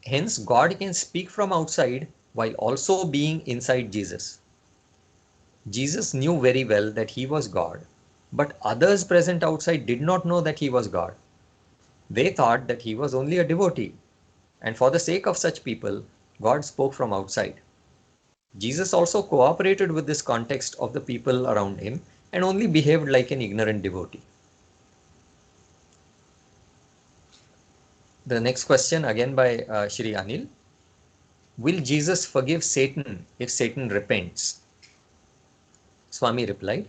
Hence, God can speak from outside while also being inside Jesus. Jesus knew very well that he was God, but others present outside did not know that he was God. They thought that he was only a devotee, and for the sake of such people, God spoke from outside. Jesus also cooperated with this context of the people around him and only behaved like an ignorant devotee. The next question, again by Shri Anil. Will Jesus forgive Satan if Satan repents? Swami replied,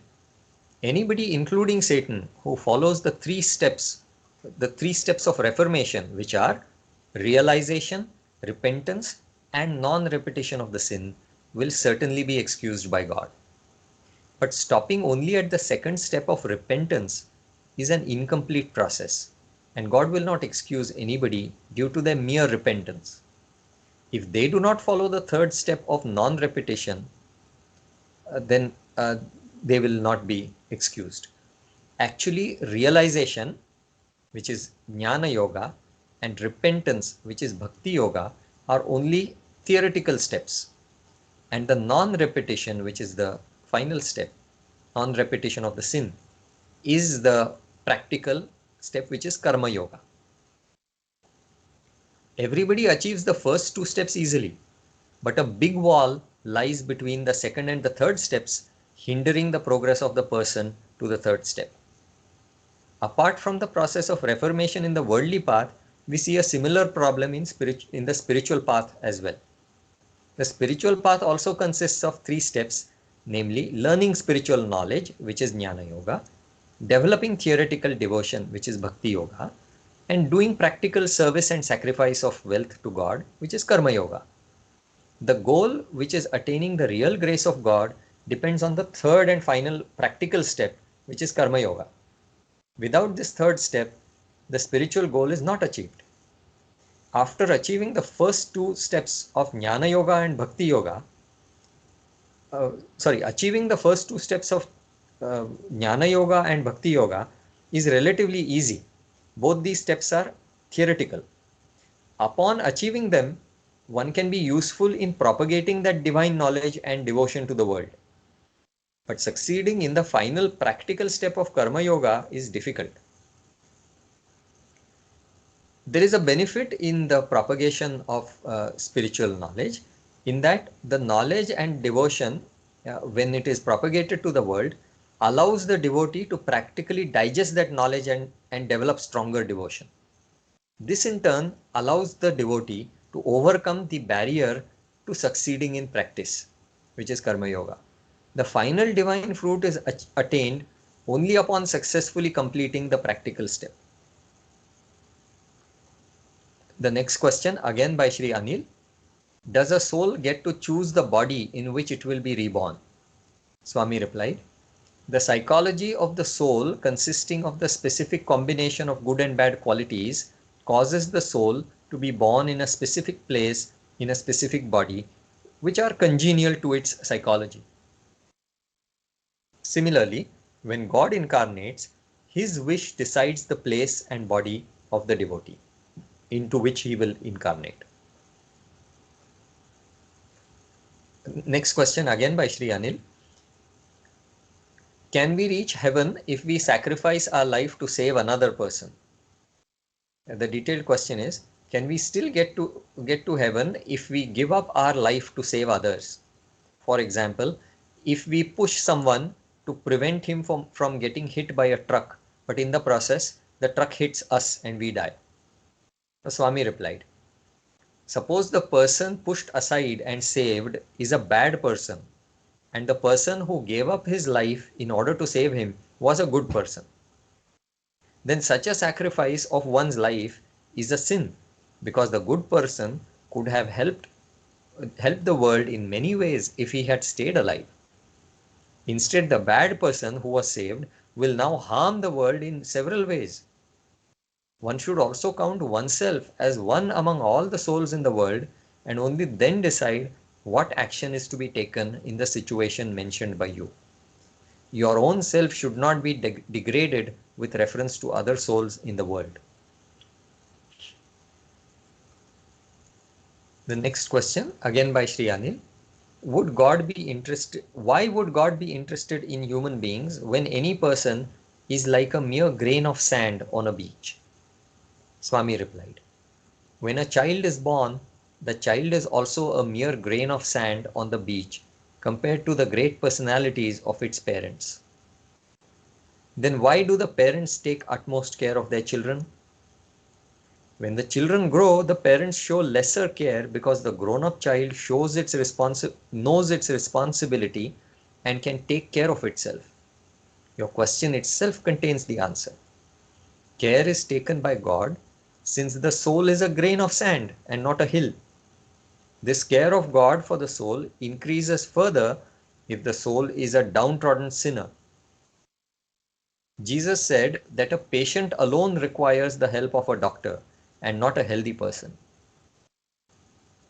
anybody, including Satan, who follows the three steps of reformation, which are realization, repentance, and non-repetition of the sin, will certainly be excused by God. But stopping only at the second step of repentance is an incomplete process, and God will not excuse anybody due to their mere repentance. If they do not follow the third step of non-repetition, then they will not be excused. Actually, realization which is Jnana Yoga, and repentance, which is Bhakti Yoga, are only theoretical steps. And the non-repetition, which is the final step, non-repetition of the sin, is the practical step, which is Karma Yoga. Everybody achieves the first two steps easily, but a big wall lies between the second and the third steps, hindering the progress of the person to the third step. Apart from the process of reformation in the worldly path, we see a similar problem in the spiritual path as well. The spiritual path also consists of three steps, namely learning spiritual knowledge, which is Jnana Yoga, developing theoretical devotion, which is Bhakti Yoga, and doing practical service and sacrifice of wealth to God, which is Karma Yoga. The goal, which is attaining the real grace of God, depends on the third and final practical step, which is Karma Yoga. Without this third step, the spiritual goal is not achieved. After achieving the first two steps of Jnana Yoga and Bhakti Yoga, achieving the first two steps of Jnana Yoga and Bhakti Yoga is relatively easy. Both these steps are theoretical. Upon achieving them, one can be useful in propagating that divine knowledge and devotion to the world. But succeeding in the final practical step of Karma Yoga is difficult. There is a benefit in the propagation of spiritual knowledge, in that the knowledge and devotion, when it is propagated to the world, allows the devotee to practically digest that knowledge and develop stronger devotion. This in turn allows the devotee to overcome the barrier to succeeding in practice, which is Karma Yoga. The final divine fruit is attained only upon successfully completing the practical step. The next question, again by Shri Anil. Does a soul get to choose the body in which it will be reborn? Swami replied, the psychology of the soul, consisting of the specific combination of good and bad qualities, causes the soul to be born in a specific place, in a specific body, which are congenial to its psychology. Similarly, when God incarnates, his wish decides the place and body of the devotee into which he will incarnate. Next question, again by Shri Anil. Can we reach heaven if we sacrifice our life to save another person? The detailed question is, can we still get to heaven if we give up our life to save others? For example, if we push someone to prevent him from getting hit by a truck, but in the process, the truck hits us and we die. The Swami replied, suppose the person pushed aside and saved is a bad person, and the person who gave up his life in order to save him was a good person. Then such a sacrifice of one's life is a sin, because the good person could have helped the world in many ways if he had stayed alive. Instead, the bad person who was saved will now harm the world in several ways. One should also count oneself as one among all the souls in the world, and only then decide what action is to be taken in the situation mentioned by you. Your own self should not be degraded with reference to other souls in the world. The next question, again by Shri Anil. Why would God be interested in human beings when any person is like a mere grain of sand on a beach? Swami replied, when a child is born, the child is also a mere grain of sand on the beach compared to the great personalities of its parents. Then why do the parents take utmost care of their children? When the children grow, the parents show lesser care because the grown-up child knows its responsibility and can take care of itself. Your question itself contains the answer. Care is taken by God, since the soul is a grain of sand and not a hill. This care of God for the soul increases further if the soul is a downtrodden sinner. Jesus said that a patient alone requires the help of a doctor and not a healthy person.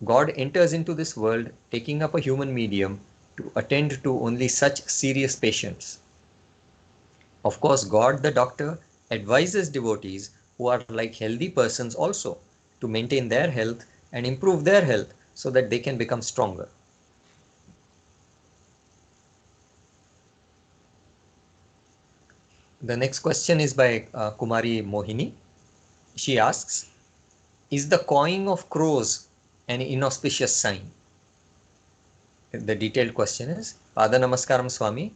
God enters into this world taking up a human medium to attend to only such serious patients. Of course, God the doctor advises devotees who are like healthy persons also, to maintain their health and improve their health so that they can become stronger. The next question is by Kumari Mohini. She asks, is the cawing of crows an inauspicious sign? The detailed question is, Pada Namaskaram Swami,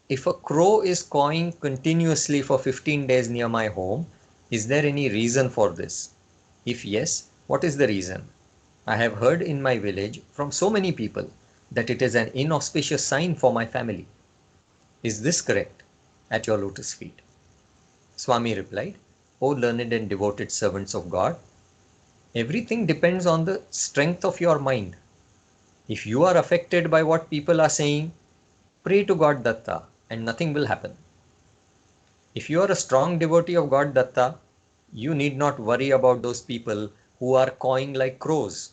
if a crow is cawing continuously for 15 days near my home, is there any reason for this? If yes, what is the reason? I have heard in my village from so many people that it is an inauspicious sign for my family. Is this correct? At your lotus feet. Swami replied, O learned and devoted servants of God, everything depends on the strength of your mind. If you are affected by what people are saying, pray to God Datta and nothing will happen. If you are a strong devotee of God Datta, you need not worry about those people who are cawing like crows.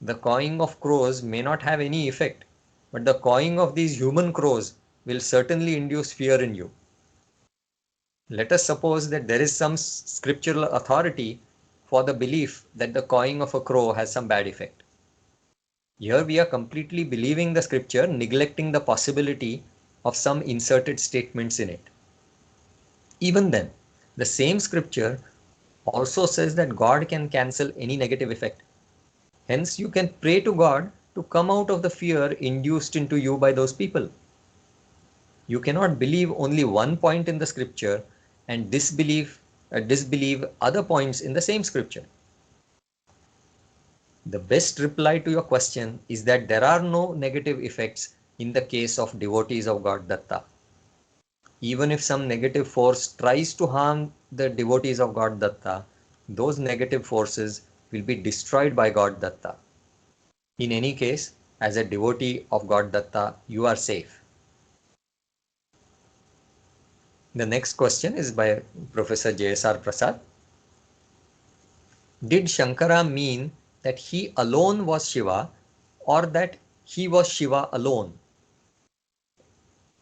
The cawing of crows may not have any effect, but the cawing of these human crows will certainly induce fear in you. Let us suppose that there is some scriptural authority for the belief that the cawing of a crow has some bad effect. Here we are completely believing the scripture, neglecting the possibility of some inserted statements in it. Even then, the same scripture also says that God can cancel any negative effect. Hence, you can pray to God to come out of the fear induced into you by those people. You cannot believe only one point in the scripture and disbelieve other points in the same scripture. The best reply to your question is that there are no negative effects in the case of devotees of God Datta. Even if some negative force tries to harm the devotees of God Datta, those negative forces will be destroyed by God Datta. In any case, as a devotee of God Datta, you are safe. The next question is by Professor J.S.R. Prasad. Did Shankara mean that he alone was Shiva or that he was Shiva alone?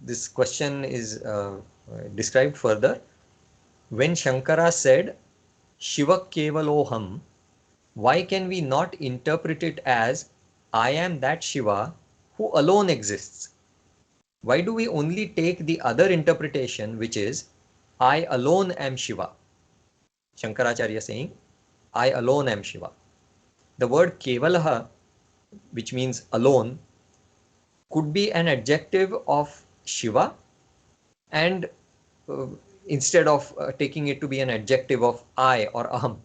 This question is described further. When Shankara said Shiva Kevaloham, why can we not interpret it as I am that Shiva who alone exists? Why do we only take the other interpretation, which is I alone am Shiva? Shankaracharya saying, I alone am Shiva. The word Kevalaha, which means alone, could be an adjective of Shiva, and uh, instead of taking it to be an adjective of I or Aham.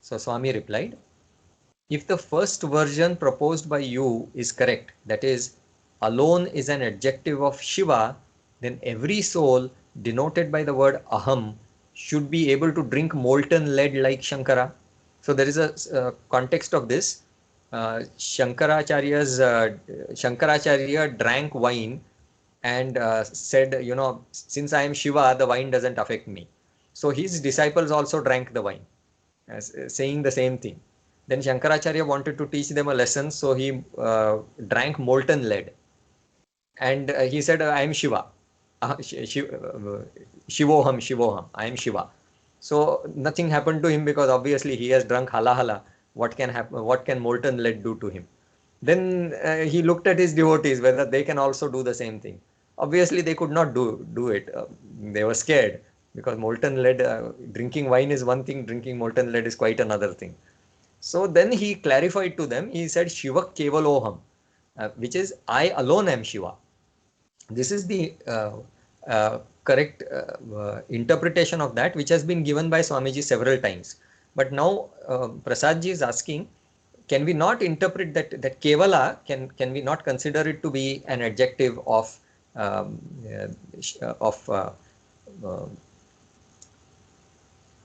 So Swami replied, if the first version proposed by you is correct, that is, alone is an adjective of Shiva, then every soul denoted by the word Aham should be able to drink molten lead like Shankara. So there is a context of this. Shankaracharya drank wine and said, since I am Shiva, the wine doesn't affect me. So his disciples also drank the wine, saying the same thing. Then Shankaracharya wanted to teach them a lesson, so he drank molten lead. And he said, I am Shiva. Shivoham, Shivoham, I am Shiva. So nothing happened to him because obviously he has drunk hala hala. What can happen? What can molten lead do to him? Then he looked at his devotees whether they can also do the same thing. Obviously, they could not do it. They were scared because molten lead, drinking wine is one thing, drinking molten lead is quite another thing. So then he clarified to them, he said, Shiva Kevaloham, which is I alone am Shiva. This is the correct interpretation of that, which has been given by Swamiji several times. But now Prasadji is asking, can we not interpret that Kevala, can we not consider it to be an adjective of um, of uh, uh,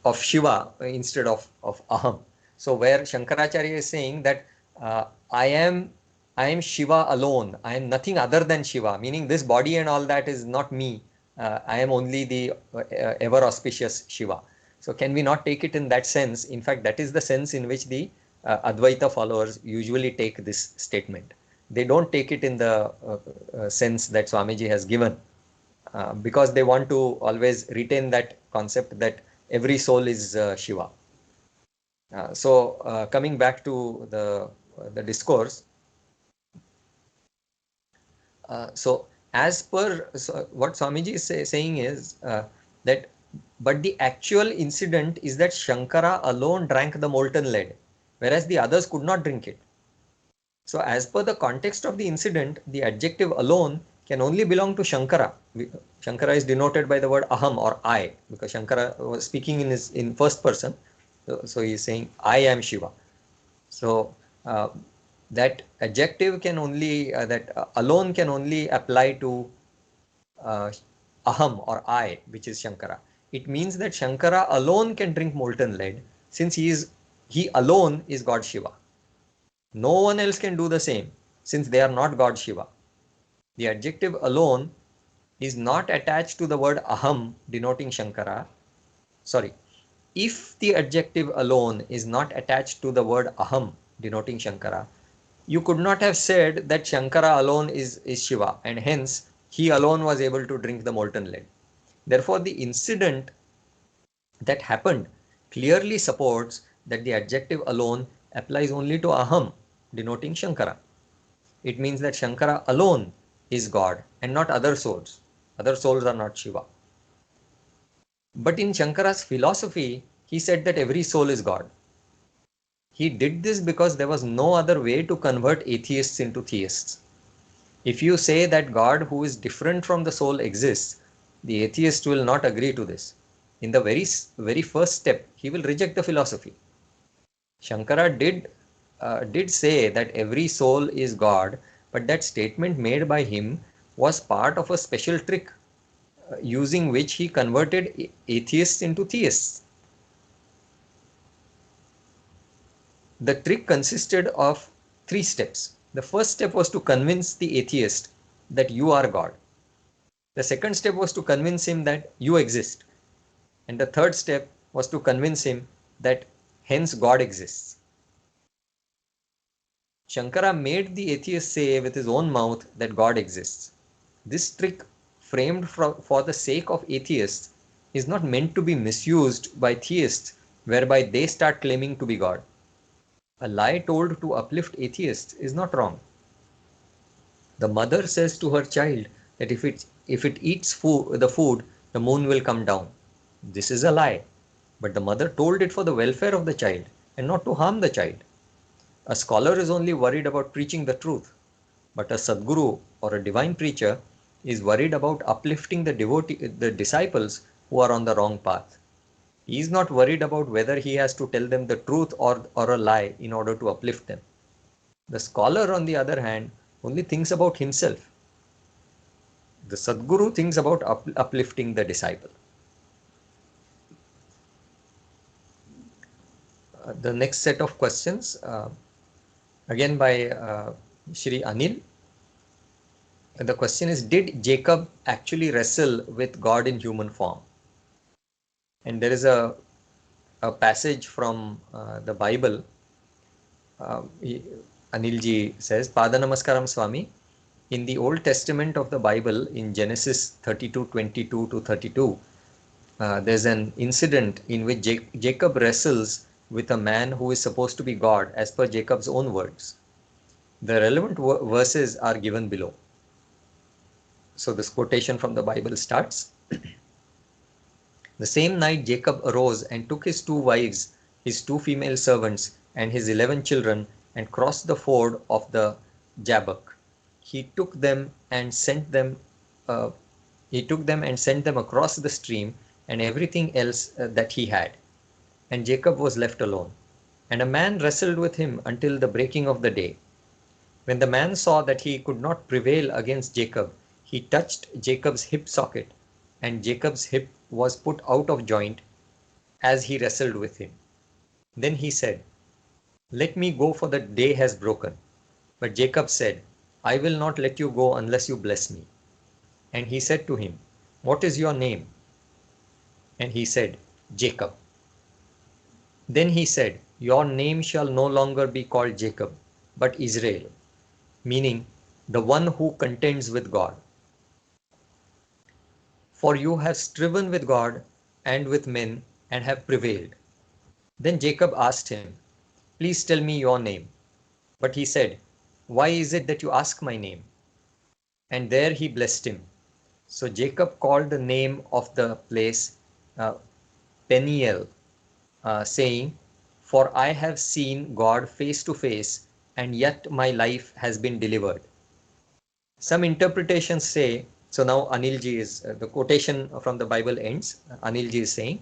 of Shiva instead of Aham? So where Shankaracharya is saying that I am Shiva alone, I am nothing other than Shiva, meaning this body and all that is not me. I am only the ever auspicious Shiva. So can we not take it in that sense? In fact, that is the sense in which the Advaita followers usually take this statement. They don't take it in the sense that Swamiji has given, because they want to always retain that concept that every soul is Shiva. So coming back to the discourse, so as per what Swamiji is saying is that, but the actual incident is that Shankara alone drank the molten lead, whereas the others could not drink it. So as per the context of the incident, the adjective alone can only belong to Shankara. Shankara is denoted by the word aham or I, because Shankara was speaking in first person. So he is saying, I am Shiva. So uh, that adjective can only, alone can only apply to uh, aham or I, which is Shankara. It means that Shankara alone can drink molten lead, since he alone is God Shiva. No one else can do the same, since they are not God Shiva. The adjective alone is not attached to the word aham denoting Shankara. Sorry, if the adjective alone is not attached to the word aham denoting Shankara, you could not have said that Shankara alone is Shiva, and hence he alone was able to drink the molten lead. Therefore, the incident that happened clearly supports that the adjective alone applies only to aham denoting Shankara. It means that Shankara alone is God and not other souls. Other souls are not Shiva. But in Shankara's philosophy, he said that every soul is God. He did this because there was no other way to convert atheists into theists. If you say that God who is different from the soul exists, the atheist will not agree to this. In the very first step, he will reject the philosophy. Shankara did say that every soul is God, but that statement made by him was part of a special trick using which he converted atheists into theists. The trick consisted of three steps. The first step was to convince the atheist that you are God. The second step was to convince him that you exist. And the third step was to convince him that hence God exists. Shankara made the atheist say with his own mouth that God exists. This trick, framed for the sake of atheists, is not meant to be misused by theists, whereby they start claiming to be God. A lie told to uplift atheists is not wrong. The mother says to her child that if it eats the food, the moon will come down. This is a lie, but the mother told it for the welfare of the child and not to harm the child. A scholar is only worried about preaching the truth, but a Sadguru or a divine preacher is worried about uplifting the disciples who are on the wrong path. He is not worried about whether he has to tell them the truth or a lie in order to uplift them. The scholar, on the other hand, only thinks about himself. The Sadguru thinks about uplifting the disciple. The next set of questions, again by Shri Anil. The question is, did Jacob actually wrestle with God in human form? And there is a passage from the Bible. Anilji says, Pada Namaskaram Swami. In the Old Testament of the Bible, in Genesis 32:22 to 32, there's an incident in which Jacob wrestles with a man who is supposed to be God, as per Jacob's own words. The relevant verses are given below. So this quotation from the Bible starts. The same night Jacob arose and took his 2 wives, his 2 female servants, and his 11 children, and crossed the ford of the Jabbok. He took them and sent them. Uh, he took them and sent them across the stream, and everything else that he had. And Jacob was left alone. And a man wrestled with him until the breaking of the day. When the man saw that he could not prevail against Jacob, he touched Jacob's hip socket, and Jacob's hip was put out of joint as he wrestled with him. Then he said, Let me go, for the day has broken. But Jacob said, I will not let you go unless you bless me. And he said to him, What is your name? And he said, Jacob. Then he said, Your name shall no longer be called Jacob, but Israel, meaning the one who contends with God. For you have striven with God and with men and have prevailed. Then Jacob asked him, "Please tell me your name." But he said, "Why is it that you ask my name?" And there he blessed him. So Jacob called the name of the place uh, Peniel, saying, "For I have seen God face to face, and yet my life has been delivered." Some interpretations say, so now Anilji is, the quotation from the Bible ends, Anilji is saying,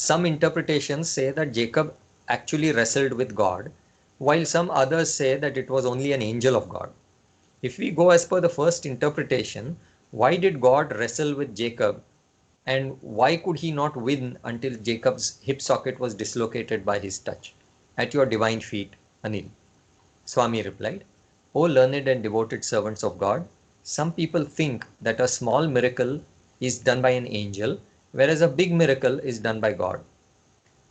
some interpretations say that Jacob actually wrestled with God, while some others say that it was only an angel of God. If we go as per the first interpretation, why did God wrestle with Jacob, and why could he not win until Jacob's hip socket was dislocated by his touch? "At your divine feet, Anil." Swami replied, "O learned and devoted servants of God, some people think that a small miracle is done by an angel, whereas a big miracle is done by God.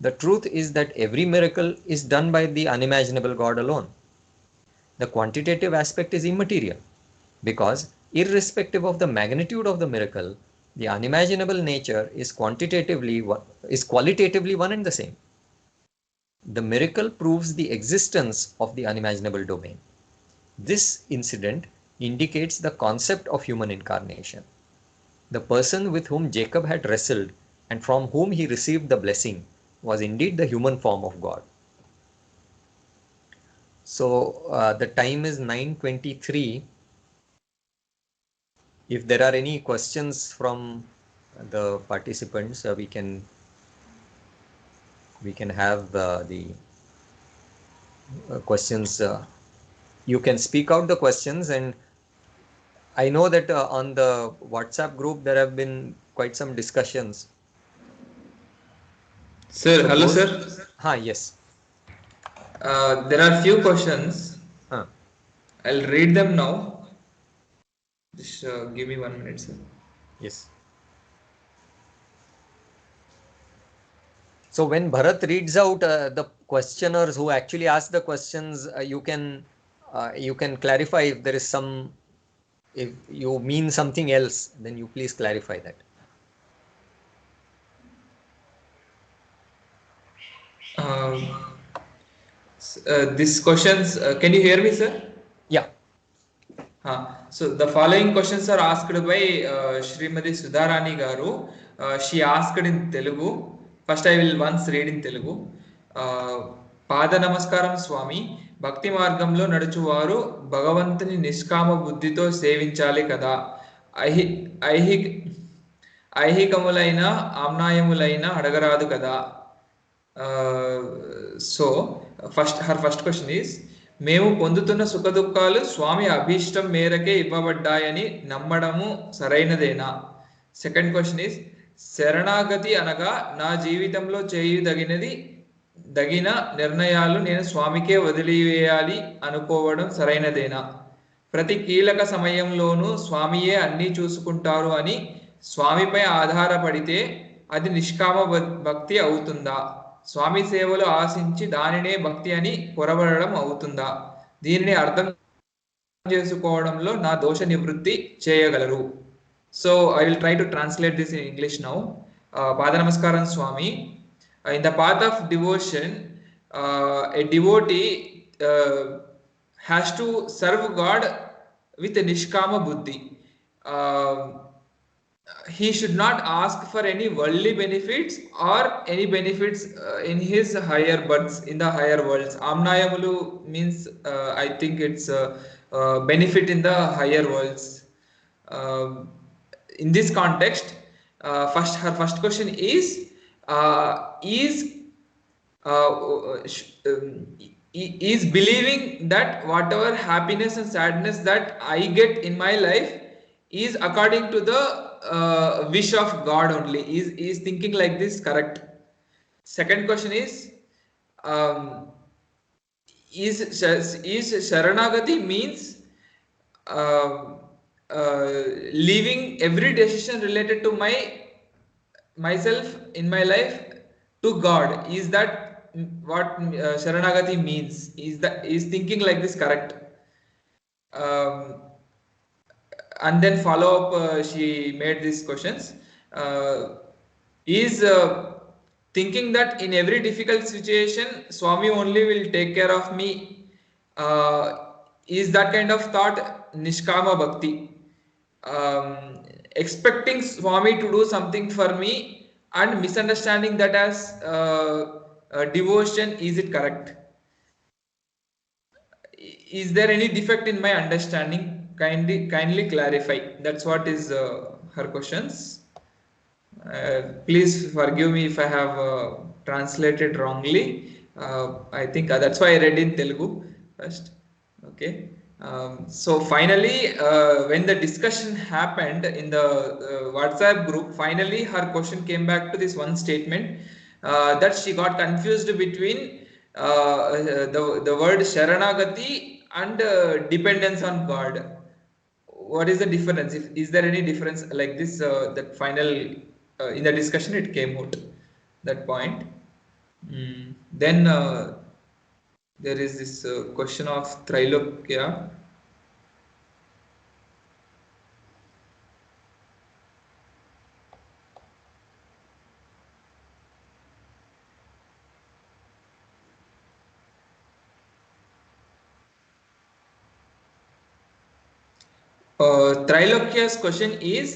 The truth is that every miracle is done by the unimaginable God alone. The quantitative aspect is immaterial, because irrespective of the magnitude of the miracle, the unimaginable nature is qualitatively one and the same. The miracle proves the existence of the unimaginable domain. This incident indicates the concept of human incarnation. The person with whom Jacob had wrestled and from whom he received the blessing was indeed the human form of God. So the time is 9:23. If there are any questions from the participants, we can have the questions. You can speak out the questions, and I know that on the WhatsApp group there have been quite some discussions. Sir, So hello, those, sir. yes. There are few questions. Huh. I'll read them now. Just give me 1 minute, sir. Yes. So when Bharat reads out the questioners who actually ask the questions, you can clarify if there is some, if you mean something else, then you please clarify that. Um, this questions. Can you hear me, sir? Yeah. So the following questions are asked by Srimati Sudharani Garu. She asked in Telugu. First, I will once read in Telugu. పాద నమస్కారం స్వామి. భక్తి మార్గంలో నడుచువారు భగవంతుని నిష్కామ బుద్ధితో సేవించాలి కదా. ఐహి ఐహిక ఐహికములైన ఆమ్నాయములైన అడగరాదు కదా. సో ఫస్ట్ క్వశ్చన్ ఈస్, మేము పొందుతున్న సుఖదుఖాలు స్వామి అభీష్టం మేరకే ఇవ్వబడ్డాయని నమ్మడము సరైనదేనా? సెకండ్ క్వశ్చన్ ఈస్, శరణాగతి అనగా నా జీవితంలో దగిన నిర్ణయాలు నేను స్వామికే వదిలివేయాలి అనుకోవడం సరైనదేనా? ప్రతి కీలక సమయంలోనూ స్వామియే అన్నీ చూసుకుంటారు అని స్వామిపై ఆధారపడితే అది నిష్కామ భక్తి అవుతుందా? స్వామి సేవలు ఆశించి దానినే భక్తి అని పొరబడడం అవుతుందా? దీనిని అర్థం చేసుకోవడంలో నా దోష నివృత్తి చేయగలరు? So I will try to translate this in English now. పాద నమస్కారం స్వామి. In the path of devotion, a devotee has to serve God with a nishkama buddhi. He should not ask for any worldly benefits or any benefits in his higher births, in the higher worlds. Amnayamulu means, I think it's benefit in the higher worlds. Um in this context, her first question is, uh, is is believing that whatever happiness and sadness that I get in my life is according to the wish of God only. Is thinking like this correct? Second question is, um, is Sharanagati means um, uh, leaving every decision related to myself in my life to God? Is that what Sharanagati means? Is thinking like this correct? Um, and then follow up, she made these questions. Is thinking that in every difficult situation, Swami only will take care of me, is that kind of thought Nishkama Bhakti. Expecting Swami to do something for me and misunderstanding that as devotion, is it correct? Is there any defect in my understanding? Kindly clarify. That's what is her questions. Please forgive me if I have translated wrongly. I think that's why I read in Telugu first. Okay. So finally, when the discussion happened in the WhatsApp group, finally her question came back to this one statement, that she got confused between the word Sharanagati and dependence on God. What is the difference? Is there any difference like this? That final in the discussion it came out that point. Then there is this question of Trilokya. Trilokya's question is,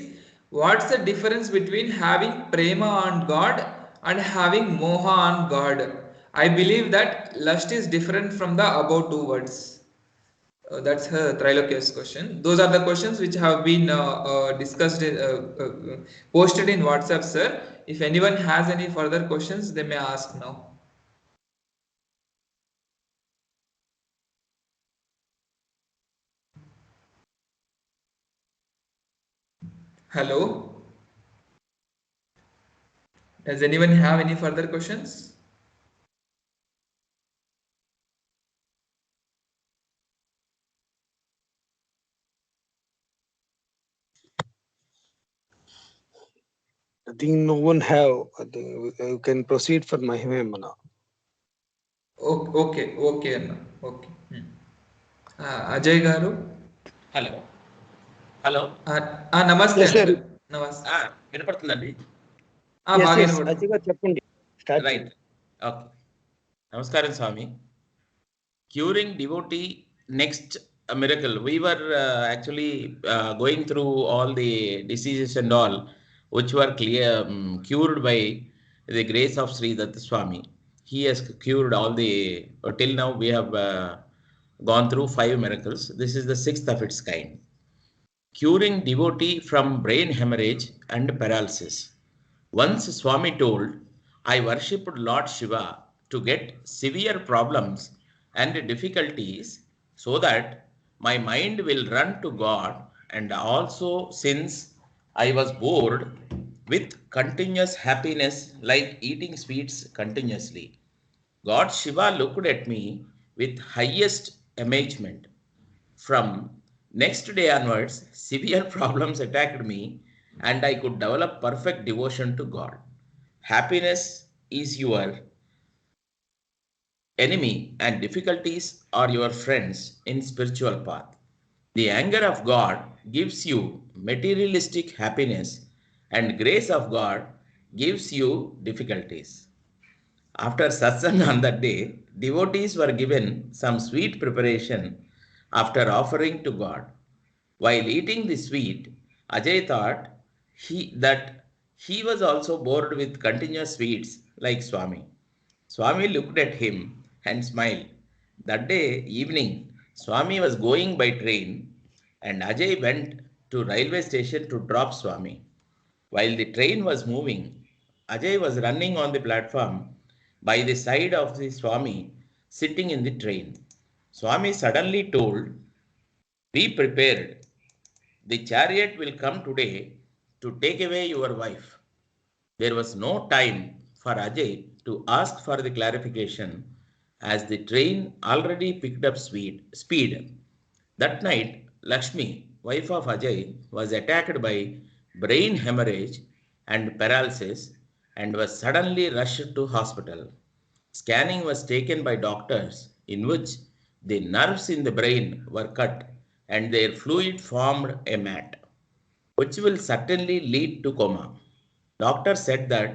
what's the difference between having prema on God and having moha on God? I believe that lust is different from the above two words. That's her Trilokya's question. Those are the questions which have been discussed, posted in WhatsApp, sir. If anyone has any further questions, they may ask now. Hello. Does anyone have any further questions? I think no one have. I think you can proceed for Mahimemana. Okay, okay, Anna. Okay. Ajay garu. Hello hello నమస్తే Yes, sir. Uncle. నమస్తే. వినపడుతుందండి? Yes, బాగా yes. వినపడుతుంది. Ajiga చెప్పండి. Start right. Okay. నమస్కారం స్వామి. Curing devotee, next miracle. We were actually going through all the diseases and all, which were cured by the grace of Sri Datta Swami. He has cured all the, till now we have gone through 5 miracles. This is the 6th of its kind. Curing devotee from brain hemorrhage and paralysis. Once Swami told, I worshipped Lord Shiva to get severe problems and difficulties so that my mind will run to God, and also since I was bored with continuous happiness like eating sweets continuously. God Shiva looked at me with highest amazement. From next day onwards, severe problems attacked me and I could develop perfect devotion to God. Happiness is your enemy and difficulties are your friends in spiritual path. The anger of God gives you materialistic happiness and grace of God gives you difficulties. After satsang on that day, devotees were given some sweet preparation after offering to God. While eating the sweet, Ajay thought that he was also bored with continuous sweets like Swami. Swami looked at him and smiled. That day evening, Swami was going by train and Ajay went to railway station to drop Swami. While the train was moving, Ajay was running on the platform by the side of the Swami sitting in the train. Swami suddenly told, be prepared. The chariot will come today to take away your wife. There was no time for Ajay to ask for the clarification as the train already picked up speed. That night, Lakshmi, wife of Ajay, was attacked by brain hemorrhage and paralysis and was suddenly rushed to hospital. Scanning was taken by doctors in which the nerves in the brain were cut and their fluid formed a mat, which will certainly lead to coma. Doctor said that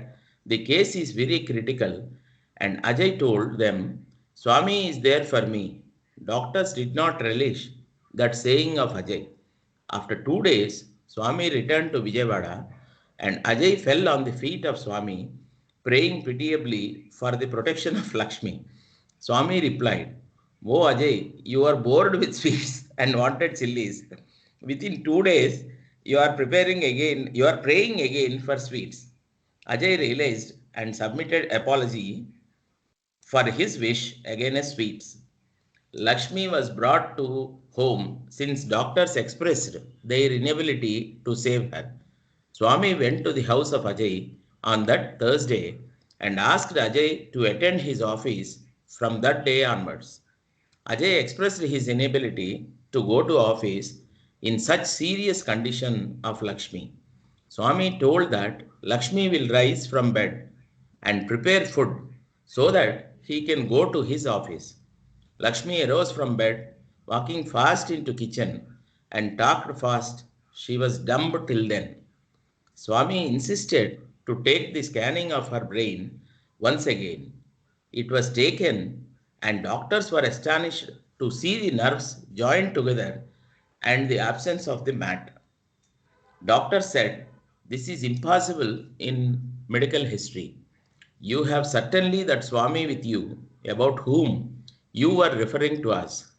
The case is very critical, and Ajay told them, Swami is there for me. Doctors did not relish that saying of Ajay. After 2 days, Swami returned to Vijayawada, and Ajay fell on the feet of Swami, praying pitiably for the protection of Lakshmi. Swami replied, Oh Ajay, you are bored with sweets and wanted chilies. Within 2 days, you are praying again for sweets. Ajay realized and submitted apology for his wish against sweets. Lakshmi was brought to home since doctors expressed their inability to save her. Swami went to the house of Ajay on that Thursday and asked Ajay to attend his office from that day onwards. Ajay expressed his inability to go to office in such serious condition of Lakshmi. Swami told that Lakshmi will rise from bed and prepare food so that he can go to his office. Lakshmi arose from bed, walking fast into kitchen and talked fast. She was dumb till then. Swami insisted to take the scanning of her brain once again. It was taken, and doctors were astonished to see the nerves joined together and the absence of the mat. Doctor said, This is impossible in medical history. You have certainly that Swami with you about whom you were referring to us.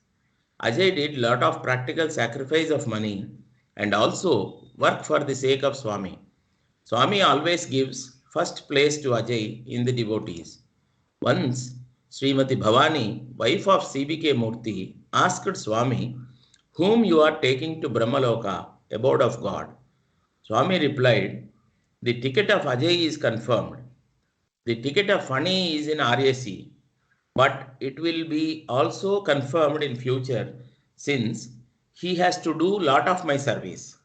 Ajay did lot of practical sacrifice of money and also work for the sake of Swami. Swami always gives first place to Ajay in the devotees. Once, Srimati Bhavani, wife of CBK Murthy, asked Swami, whom you are taking to Brahmaloka, abode of God. Swami replied, the ticket of Ajay is confirmed. The ticket of Fani is in RAC, but it will be also confirmed in future since he has to do lot of my service.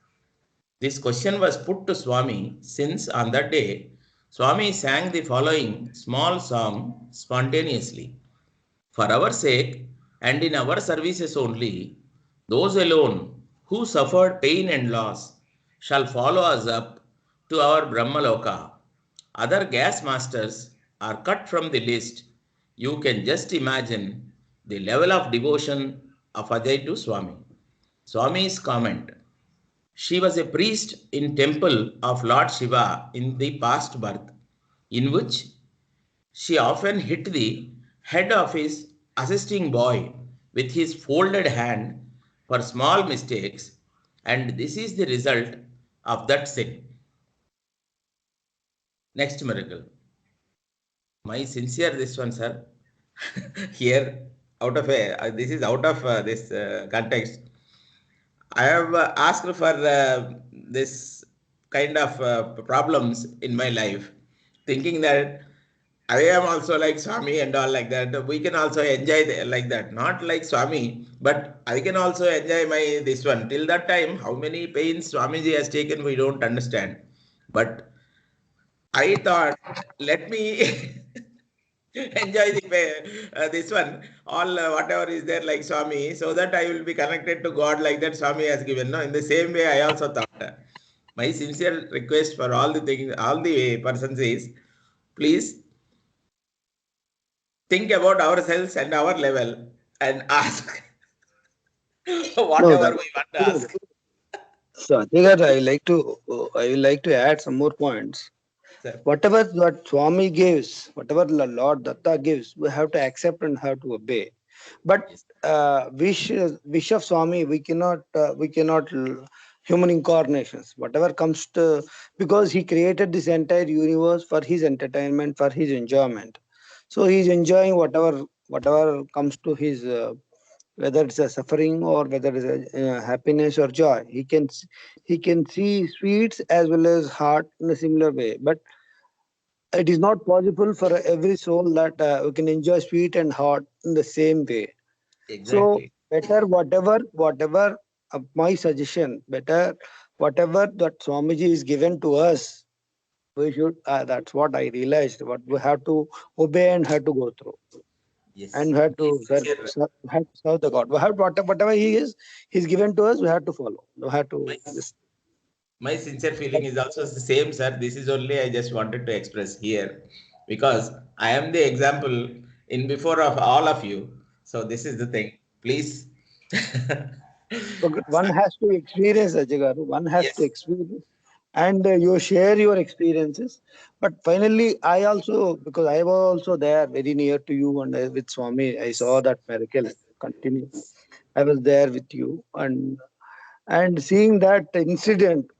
This question was put to Swami since on that day Swami sang the following small song spontaneously. For our sake and in our services only, those alone who suffered pain and loss shall follow us up to our Brahmaloka. Other gas masters are cut from the list. You can just imagine the level of devotion of Ajay to Swami. Swami's comment. She was a priest in temple of Lord Shiva in the past birth, in which she often hit the head of his assisting boy with his folded hand for small mistakes, and this is the result of that sin. Next miracle. My sincere this one, sir. Here, out of a this is out of this context. I have asked for this kind of problems in my life, thinking that I am also like Swami and all like that. We can also enjoy like that. Not like Swami, but I can also enjoy my this one. Till that time, how many pains Swamiji has taken, we don't understand. But I thought, let me enjoy this one, all whatever is there like Swami, so that I will be connected to God like that Swami has given. No, in the same way, I also thought. My sincere request for all the things, all the persons is, please think about ourselves and our level and ask No, whatever that. we want to ask. So I think that I will like to add some more points. Sir. Whatever that Swami gives, whatever the Lord Datta gives, we have to accept and have to obey. But Yes. wish of Swami, we cannot human incarnations. Whatever comes to, because he created this entire universe for his entertainment, for his enjoyment. So he's enjoying whatever comes to his. Whether it's a suffering or whether it's a happiness or joy, he can see sweets as well as heart in a similar way. But it is not possible for every soul that we can enjoy sweet and hot in the same way. So Exactly. better whatever my suggestion, better whatever that Swamiji is given to us, we should. That's what I realized. What we have to obey and have to go through, Yes. and we have My to sincere, serve the God. We have whatever He is, He's given to us. We have to follow. We have my, to just. My sincere feeling is also the same, sir. This is only I just wanted to express here because I am the example in before of all of you. So this is the thing. Please. Okay, one has to experience, Ajay Garu. One has to Yes. experience, and you share your experiences. But finally, I also, because I was also there, very near to you, and with Swami, I saw that miracle continue. I was there with you, and seeing that incident,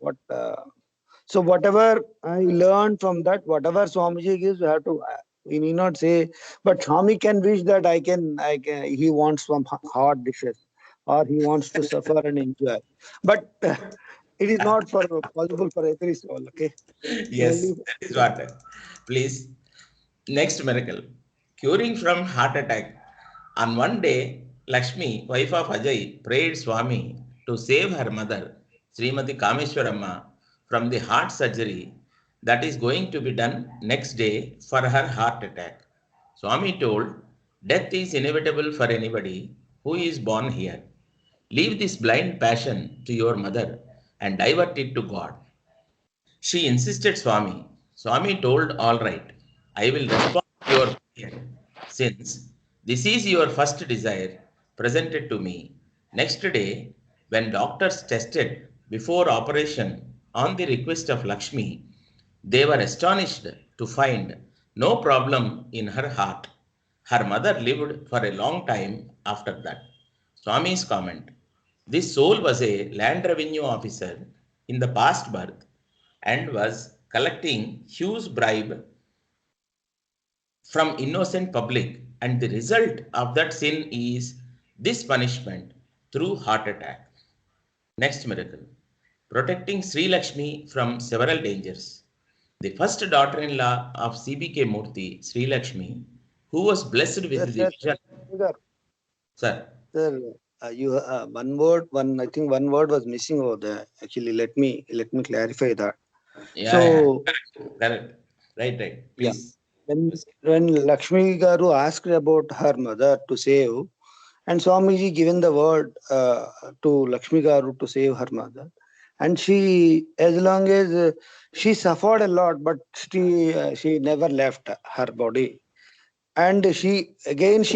so whatever I learned from that, whatever Swamiji gives, we have to. We need not say, but Swami can wish that I can. He wants some hot dishes, or he wants to suffer and enjoy. But it is not for possible for every soul. Okay, Yes, only. that is what. Please. Next miracle. Curing from heart attack. On one day, Lakshmi, wife of Ajay, prayed Swami to save her mother, Srimati Kameshwaramma, from the heart surgery that is going to be done next day for her heart attack. Swami told, death is inevitable for anybody who is born here. Leave this blind passion to your mother and divert it to God. She insisted, Swami. Swami told, all right, I will respond to your prayer. Since this is your first desire presented to me, next day, when doctors tested before operation on the request of Lakshmi, they were astonished to find no problem in her heart. Her mother lived for a long time after that. Swami's comment. This soul was a land revenue officer in the past birth and was collecting huge bribe from innocent public, and the result of that sin is this punishment through heart attack. Next miracle. Protecting Sri Lakshmi from several dangers. The first daughter-in-law of CBK Murthy, Sri Lakshmi, who was blessed with Sir, the sir, vision. sir, Sir. sir, you one word, one I think one word was missing over there. Actually, let me clarify that. Yeah, yeah. So Correct. Right, right. yeah, Please. when Lakshmi Garu asked about her mother to save, and Swamiji given the word to Lakshmi Garu to save her mother, and she, as long as she suffered a lot, but she never left her body, and she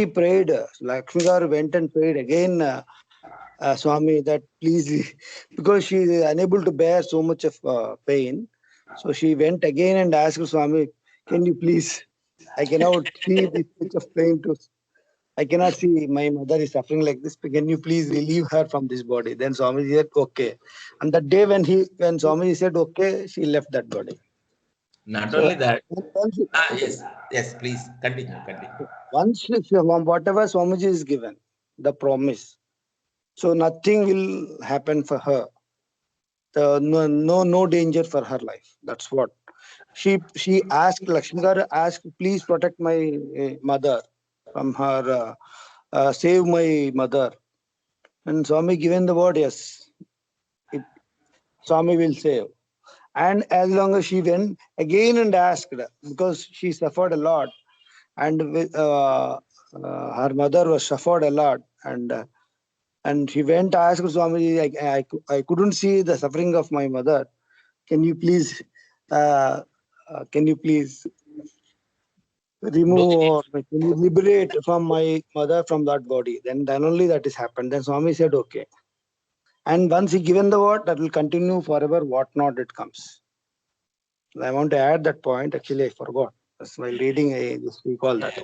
prayed. Lakshmi Garu went and prayed again. Swami, that please, because she is unable to bear so much of pain. So she went again and asked Swami, can you please, I cannot see this much of pain to, I cannot see my mother is suffering like this. Can you please relieve her from this body? Then Swami said, okay. And that day when Swami said, okay, she left that body. Not only So that. once, Yes, yes, please continue, continue. whatever Swamiji is given, the promise, so nothing will happen for her. No danger for her life. That's what she asked. Lakshmi Garu asked, please protect my mother from her, save my mother. And Swami given the word, yes, it, Swami will save. And as long as she went again and asked, because she suffered a lot, and her mother was suffered a lot, and she went to ask Swami, I couldn't see the suffering of my mother. Can you please, uh, can you please Do remove the or can you liberate from my mother from that body? Then only that is happened. Then Swami said, okay. And once he given the word, that will continue forever, what not it comes. I want to add that point. Actually, I forgot. That's while reading, I just recall that.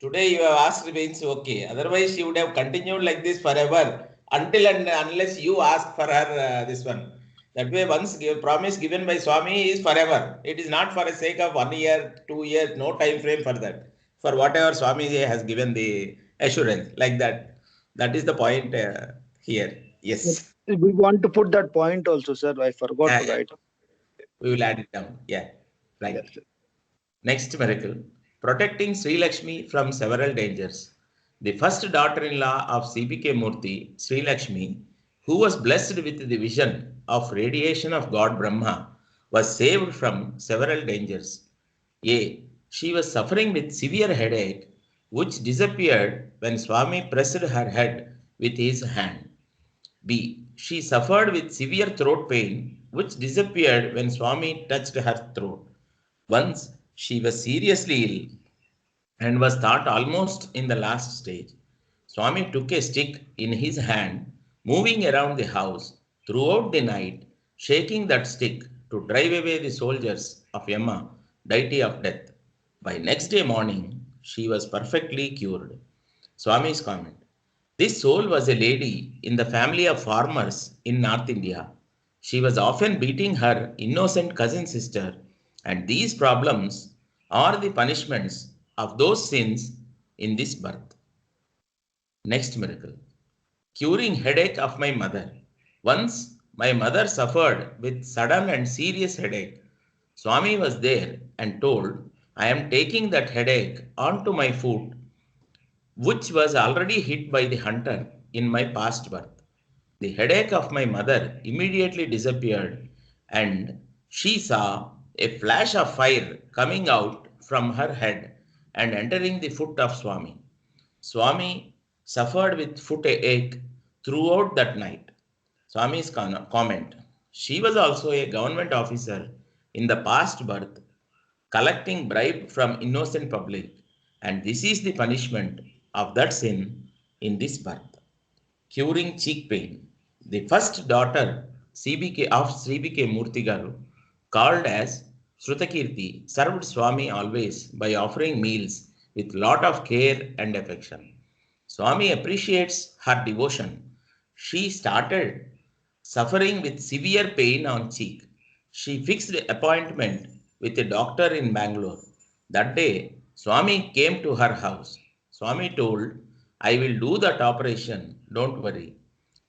Today you have asked means okay. Otherwise, she would have continued like this forever until and unless you ask for her this one. That way, once promise given by Swami is forever. It is not for the sake of 1 year, 2 years, no time frame for that. For whatever Swami has given the assurance, like that. That is the point here. But Yes. we want to put that point also, sir. I forgot Yeah, to yeah. write. We will add it down. Yeah. Yes. Right. Next miracle, protecting Sri Lakshmi from several dangers. The first daughter-in-law of CBK Murthy, Sri Lakshmi, who was blessed with the vision of radiation of God Brahma, was saved from several dangers. A. She was suffering with severe headache, which disappeared when Swami pressed her head with his hand. B. She suffered with severe throat pain, which disappeared when Swami touched her throat. Once she was seriously ill and was thought almost in the last stage. Swami took a stick in his hand, moving around the house throughout the night, shaking that stick to drive away the soldiers of Yama, deity of death. By next day morning, she was perfectly cured. Swami's comment. This soul was a lady in the family of farmers in North India. She was often beating her innocent cousin sister, and these problems are the punishments of those sins in this birth. Next miracle. Curing headache of my mother. Once my mother suffered with sudden and serious headache. Swami was there and told, I am taking that headache onto my foot, which was already hit by the hunter in my past birth. The headache of my mother immediately disappeared, and she saw a flash of fire coming out from her head and entering the foot of Swami. Swami suffered with foot ache throughout that night. Swami's comment. She was also a government officer in the past birth, collecting bribe from innocent public, and this is the punishment of that sin in this birth. Curing cheek pain. The first daughter CBK of CBK Murtigaru, called as Shrutakirti, served Swami always by offering meals with lot of care and affection. Swami appreciates her devotion. She started suffering with severe pain on cheek. She fixed an appointment with a doctor in Bangalore. That day, Swami came to her house. Swami told, I will do that operation, don't worry.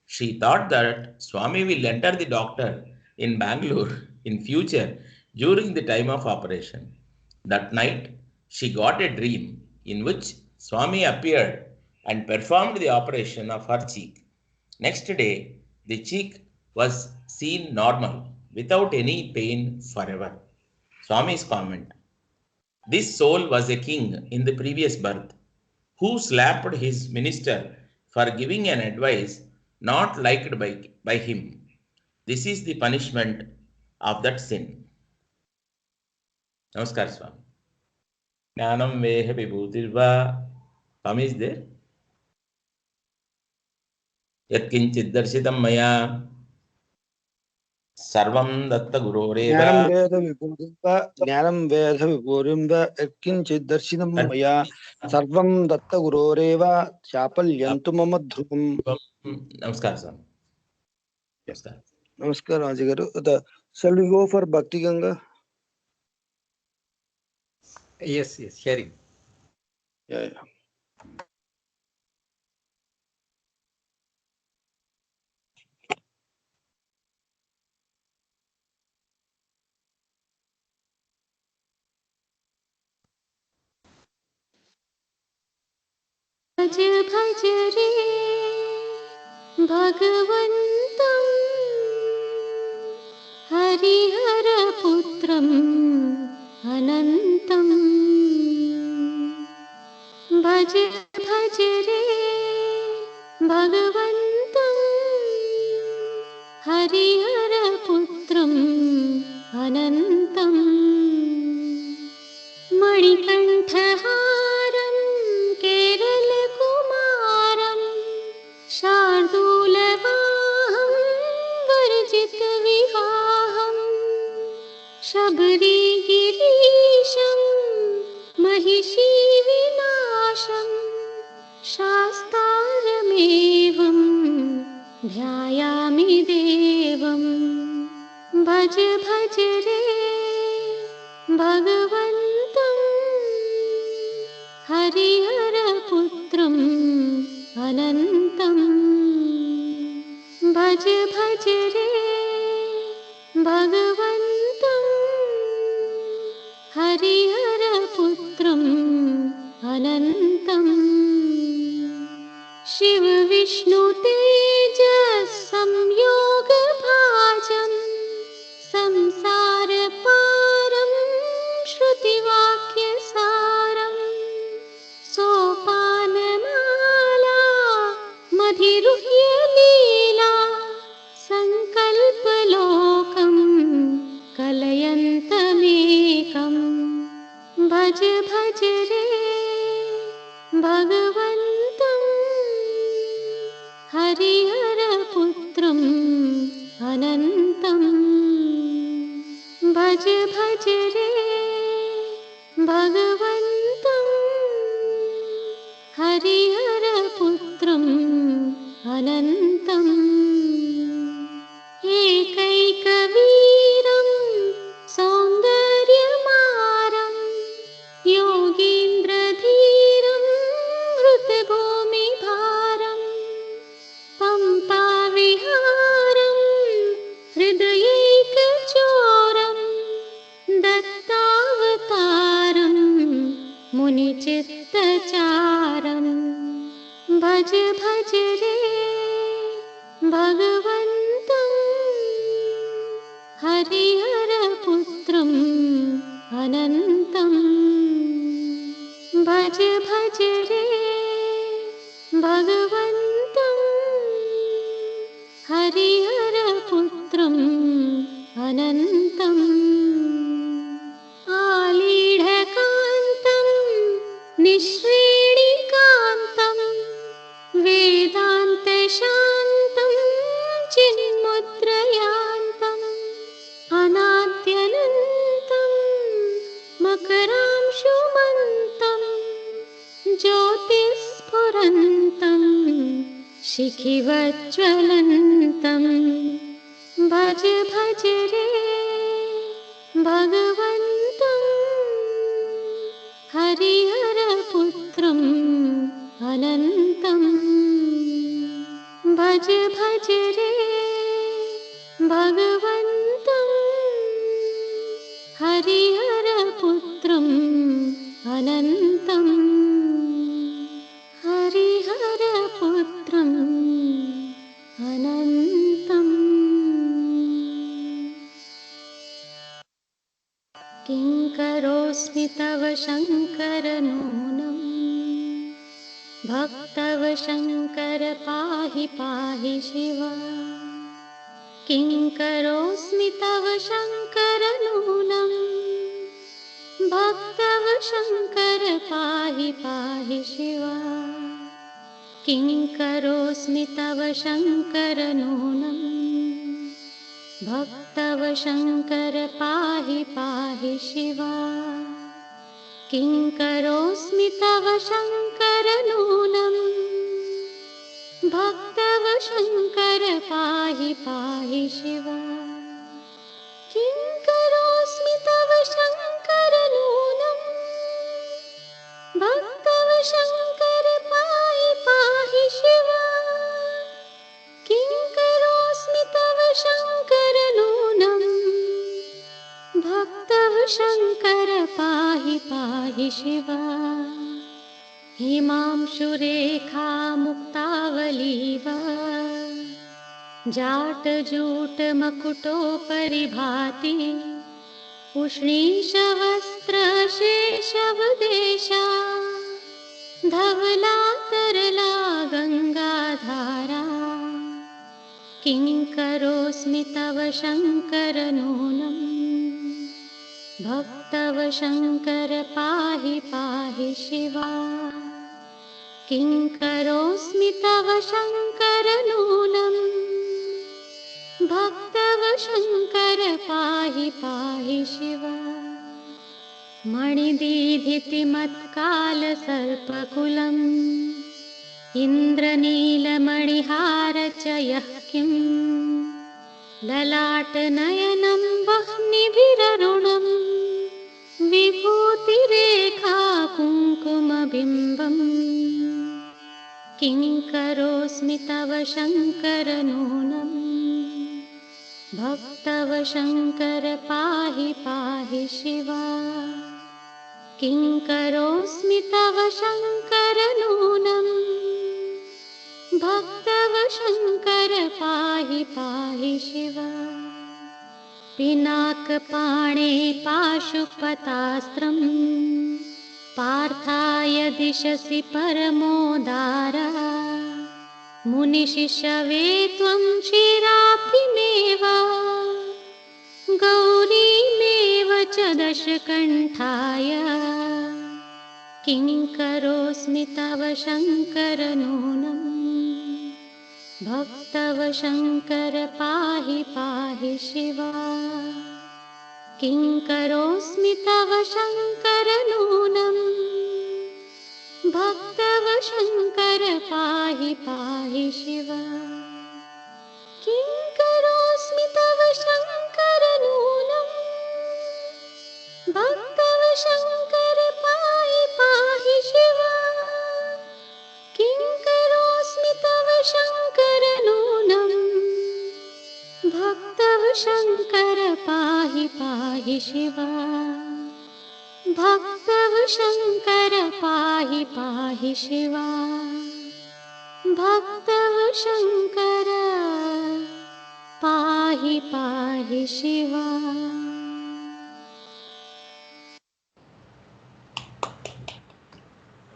She thought that Swami will enter the doctor in Bangalore in future during the time of operation. That night, she got a dream in which Swami appeared and performed the operation of her cheek. Next day, the cheek was seen normal without any pain forever. Swami's comment. This soul was a king in the previous birth who slapped his minister for giving an advice not liked by him. This is the punishment of that sin. Namaskar, Swami. Jnanam veha vibhutirva. Swami is there? Yat kinchit darshitam maya sarvam datta ज्ञानं guroreva. वेद विभूरिं वा यत्किञ्चित् दर्शिनं मया सर्वं दत्तगुरोरेव चापल्यन्तु मम ध्रुवम्. Namaskar, Swami. Namaskar. Namaskar, Raji Garu. Shall we go for Bhakti Ganga? Yes, sharing. Yeah. भज भज रे भगवन्तं हरिहर पुत्रम् अनन्तं भज भज रे भगवन्तं हरिहर पुत्रम् अनन्तं मणिकण्ठहारं केरलकुमारं शार्दूलवाहं वर्जितविवाहं शबरीगिरीशं महिषीविनाशं शास्तारमेवं ध्यायामि देवं भज भज रे भगवन्तं हरिहरपुत्रम् अनन्तं भज भज रे भगवन्तं हरिहरपुत्रम् अनन्तं शिव विष्णु तेजः संयोगभाजम् संसारपारं श्रुतिवाक्यसारं सोपानमाला मधिरुह्य लीला सङ्कल्पलोकं भज भज रे भगवन्तं हरिहरपुत्रम् अनन्तम् एकैकवीरं सौन्दर्यमारं योगीन्द्रधीरं हृतभूमिभारम् पम्पाविहारं हृदयैकचोरं दत्तावतारं मुनिचित्तचारं भज भज रे भगवन्तं हरिहरपुत्रम् अनन्तम् भज भज रे भगवन्तं हरिहरपुत्रम् अनन्तम् आलीढकान्तं निःश्रेणिकान्तं वेदान्तशान्तं चिन्मुद्रयान्तम् अनाद्यनन्तं मकरांशुमन्तं ज्योतिस्फुरन्तं शिखिवज्ज्वलन्तं भज भज रे भगवन्तं हरिहरपुत्रम् अनन्तम् भज भज रे भगवन्तं हरिहरपुत्रम् अनन्तम् हरिहरपुत्रम् अनन्तम् किं करोस्मि तव शङ्कर नूनम् भक्तव शङ्कर पाहि पाहि शिव किं करोस्मि तव शङ्कर नूनम् भक्तव शङ्कर पाहि पाहि शिव किं करोस्मि तव शङ्कर नूनम् भक्तव शङ्कर पाहि पाहि शिव किं करोस्मि तव शङ्कर नूनम् भक्तव शङ्कर पाहि पाहि शिव किं करोस्मि तव शङ्कर नूनम् भक्तव शङ्कर पाहि पाहि शिव किं करोस्मि तव शङ्कर नूनम् भक्तव शङ्कर पाहि पाहि शिव हिमांशुरेखा मुक्तावलीव जाटजूट मकुटोपरि भाति उष्णीषवस्त्रशेषवदेशा धवला तरला गङ्गाधारा किं करोस्मि तव शङ्कर नूनम् भक्तव शङ्कर पाहि पाहि शिव किं करोस्मि तव शङ्कर नूनम् भक्तव शङ्कर पाहि पाहि शिव मणिदीधितिमत्कालसर्पकुलम् इन्द्रनीलमणिहारच यः किं ललाटनयनं वह्निभिररुणं विभूतिरेखा कुङ्कुमबिम्बम् किं करोस्मि तव शङ्कर नूनम् भक्तव शङ्कर पाहि पाहि शिव किं करोस्मि तव शङ्कर नूनम् भक्तव शङ्कर पाहि पाहि शिव पिनाकपाणे पाशुपतास्त्रम् पार्थाय दिशसि परमोदार मुनिशिशवे त्वं क्षीराब्धिमेव गौरीमेव च दशकण्ठाय किं करोस्मि तव शङ्कर नूनम् भक्तव शङ्कर पाहि पाहि शिव किङ्करोऽस्मि तव शङ्कर नूनम् भक्तव शङ्कर पाहि पाहि शिव किङ्करोऽस्मि तव शङ्कर नूनम् भक्तव शङ्कर पाहि पाहि शिव किङ्करोऽस्मि तव शङ्कर नूनम् भक्तव शङ्कर पाहि पाहि शिव भक्तव शङ्कर पाहि पाहि शिव भक्तव शङ्कर पाहि पाहि Shiv.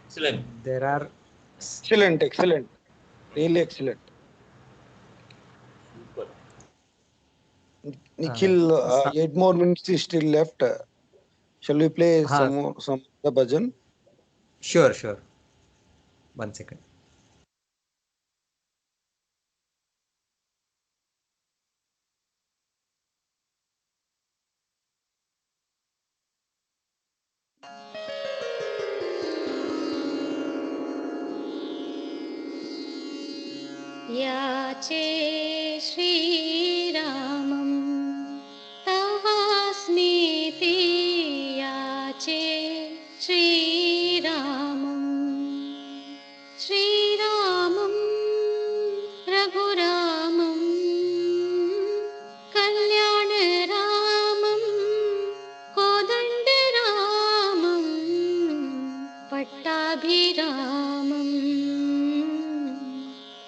Excellent. There are Excellent, excellent. Really excellent. Super. Nikhil, 8 more minutes is still left. Shall we play some of the bhajan? Sure, sure. 1 second. याचे श्रीरामं तवास्मीति याचे श्रीरामं श्रीरामं रघुरामं कल्याणरामं कोदण्डरामं पट्टाभिरामं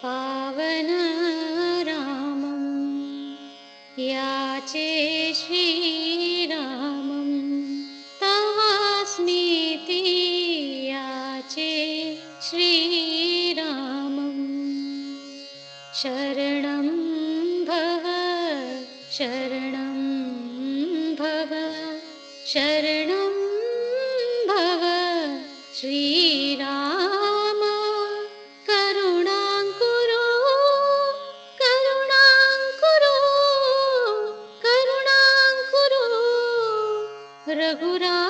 पावनरामं याचे श्रीरामं तवास्मीति याचे श्रीरामं शरणं भव शरणं भव शरणं भव श्रीराम करुणाङ्कुरो करुणाङ्कुरो करुणाङ्कुरो रघुरामा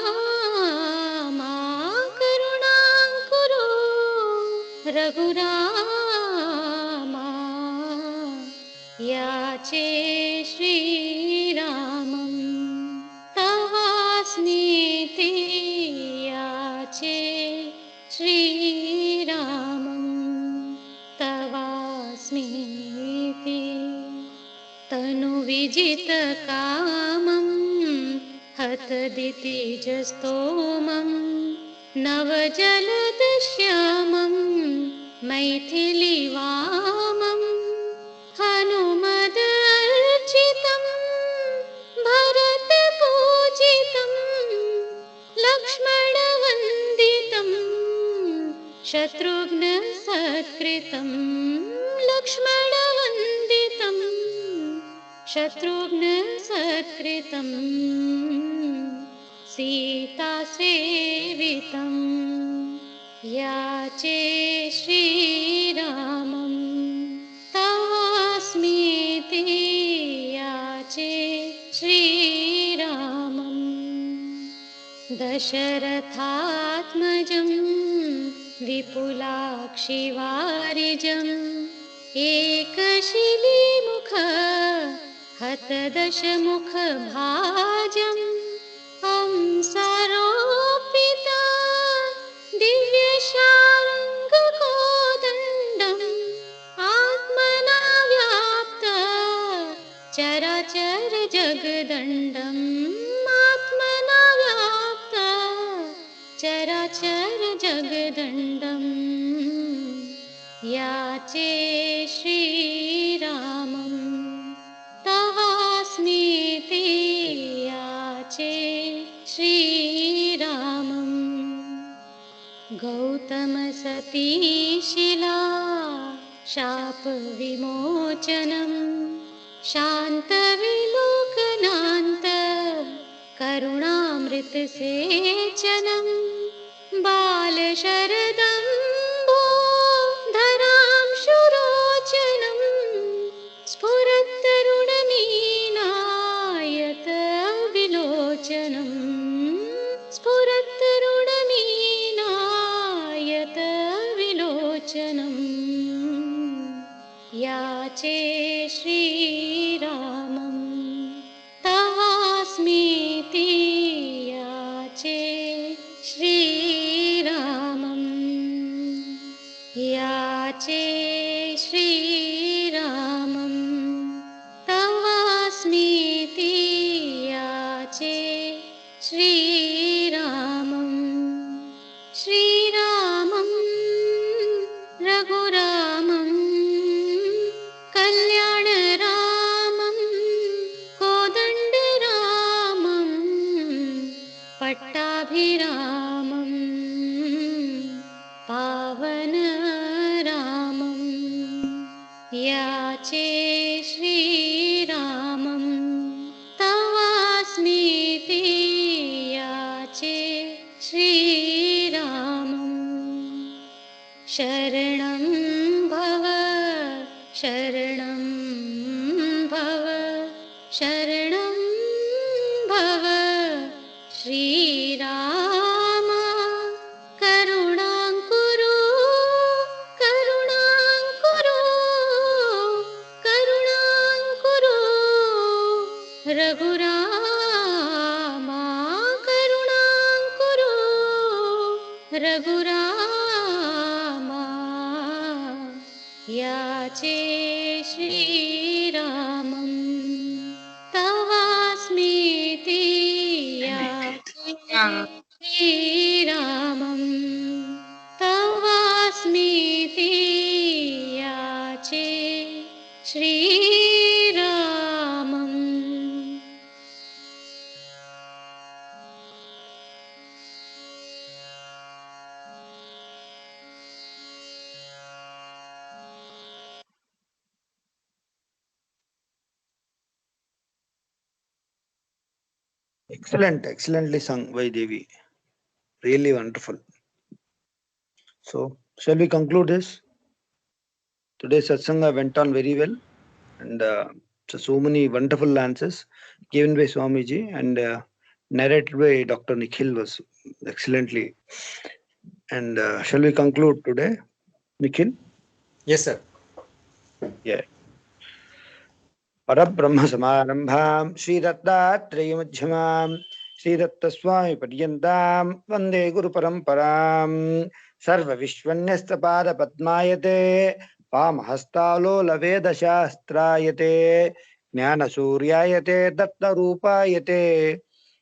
करुणाङ्कुरो रघुरामा याचे श्रीरामं तवास्मीति याचे श्रीरामं तवास्मीति तनुविजितकामं हतदितिजस्तोमं नवजलदश्यामं मैथिलीवामं हनुमदर्चितं भरतपूजितं लक्ष्मणवन्दितं शत्रुघ्नसत्कृतं लक्ष्मणवन्दितं शत्रुघ्नसत्कृतं सीतासेवितं याचे श्रीरामं तवास्मीति याचे श्रीरामं दशरथात्मजं विपुलाक्षिवारिजम् एकशिलीमुख हतदशमुखभाजम् हंसारोपिता दिव्यशार्ङ्गकोदण्डम् आत्मना व्याप्ता चराचर जगदण्डम् आत्मना व्याप्ता चराचर जगदण्डम् याचे श्रीरामं तवास्मीति याचे श्रीरामं गौतमसतीशिला शापविमोचनं शान्तविलोकनान्त करुणामृतसेचनं बालशरदम्बो धरांशुरोचनं स्फुरत्तरुणमीनायत विलोकनं स्फुरत्तरुणमीनायत विलोचनम् याचे श्रीरामम् तवास्मीति याचे श्रीरामम् याचे श्रीरामम् तवास्मीति याचे श्रीरामम् श्रीरामम् रघुरामम् कल्याणरामम् कोदण्डरामम् पट्टाभिरामम् पावनरामम् याचे श्रीरामम् तवास्मीति याचे श्रीरामम् शरणं भव शरणं भव शरणं भव श्रीराम करुणां कुरु करुणां कुरु करुणां कुरु रघुरामा करुणां कुरु रघुरामा याचे श्रीरामम् तवास्मीति याचे श्रीरामम् तवास्मीति याचे श्रीरामम् Excellently sung by Devi. Really wonderful. So, shall we conclude this? Today's satsanga went on very well, and so many wonderful answers given by Swamiji and narrated by Dr. Nikhil was excellently. And shall we conclude today, Nikhil? Yes, sir. Yeah. परब्रह्म समारंभां श्रीदत्तात्रेयमध्यमां श्रीदत्तस्वामी पर्यन्तां वन्दे गुरुपरम्परां सर्वविश्वन्यस्तपादपद्मायते वामहस्तालोलवेदशास्त्रायते ज्ञानसूर्यायते दत्तरूपायते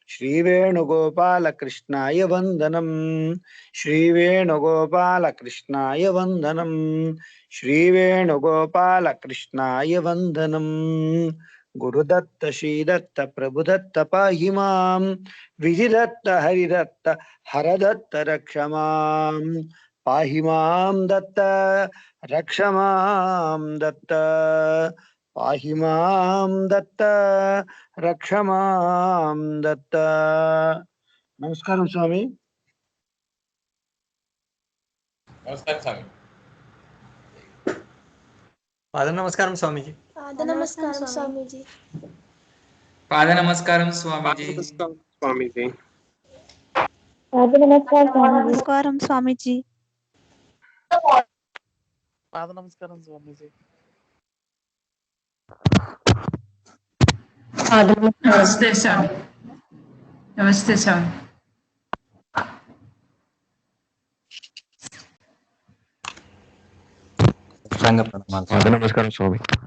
श्रीवेणुगोपालकृष्णाय वन्दनं श्रीवेणुगोपालकृष्णाय वन्दनं श्रीवेणुगोपालकृष्णाय वन्दनं गुरुदत्त श्रीदत्त प्रभुदत्त पाहि मां विधिदत्त हरिदत्त हरदत्त रक्ष मां पाहि मां दत्त रक्ष मां दत्त पाहि मां दत्त रक्ष मां दत्त. नमस्कारं स्वामी. नमस्कार स्वामी. पादनमस्कारं स्वामीजी. पादनमस्कारं स्वामीजी. पादनमस्कारं स्वामीजी. स्वामीजी. पादनमस्कारं स्वामीजी. पादनमस्कारं स्वामीजी. नमस्ते स्वामी. नमस्ते स्वामी. नमस्कार स्वामी.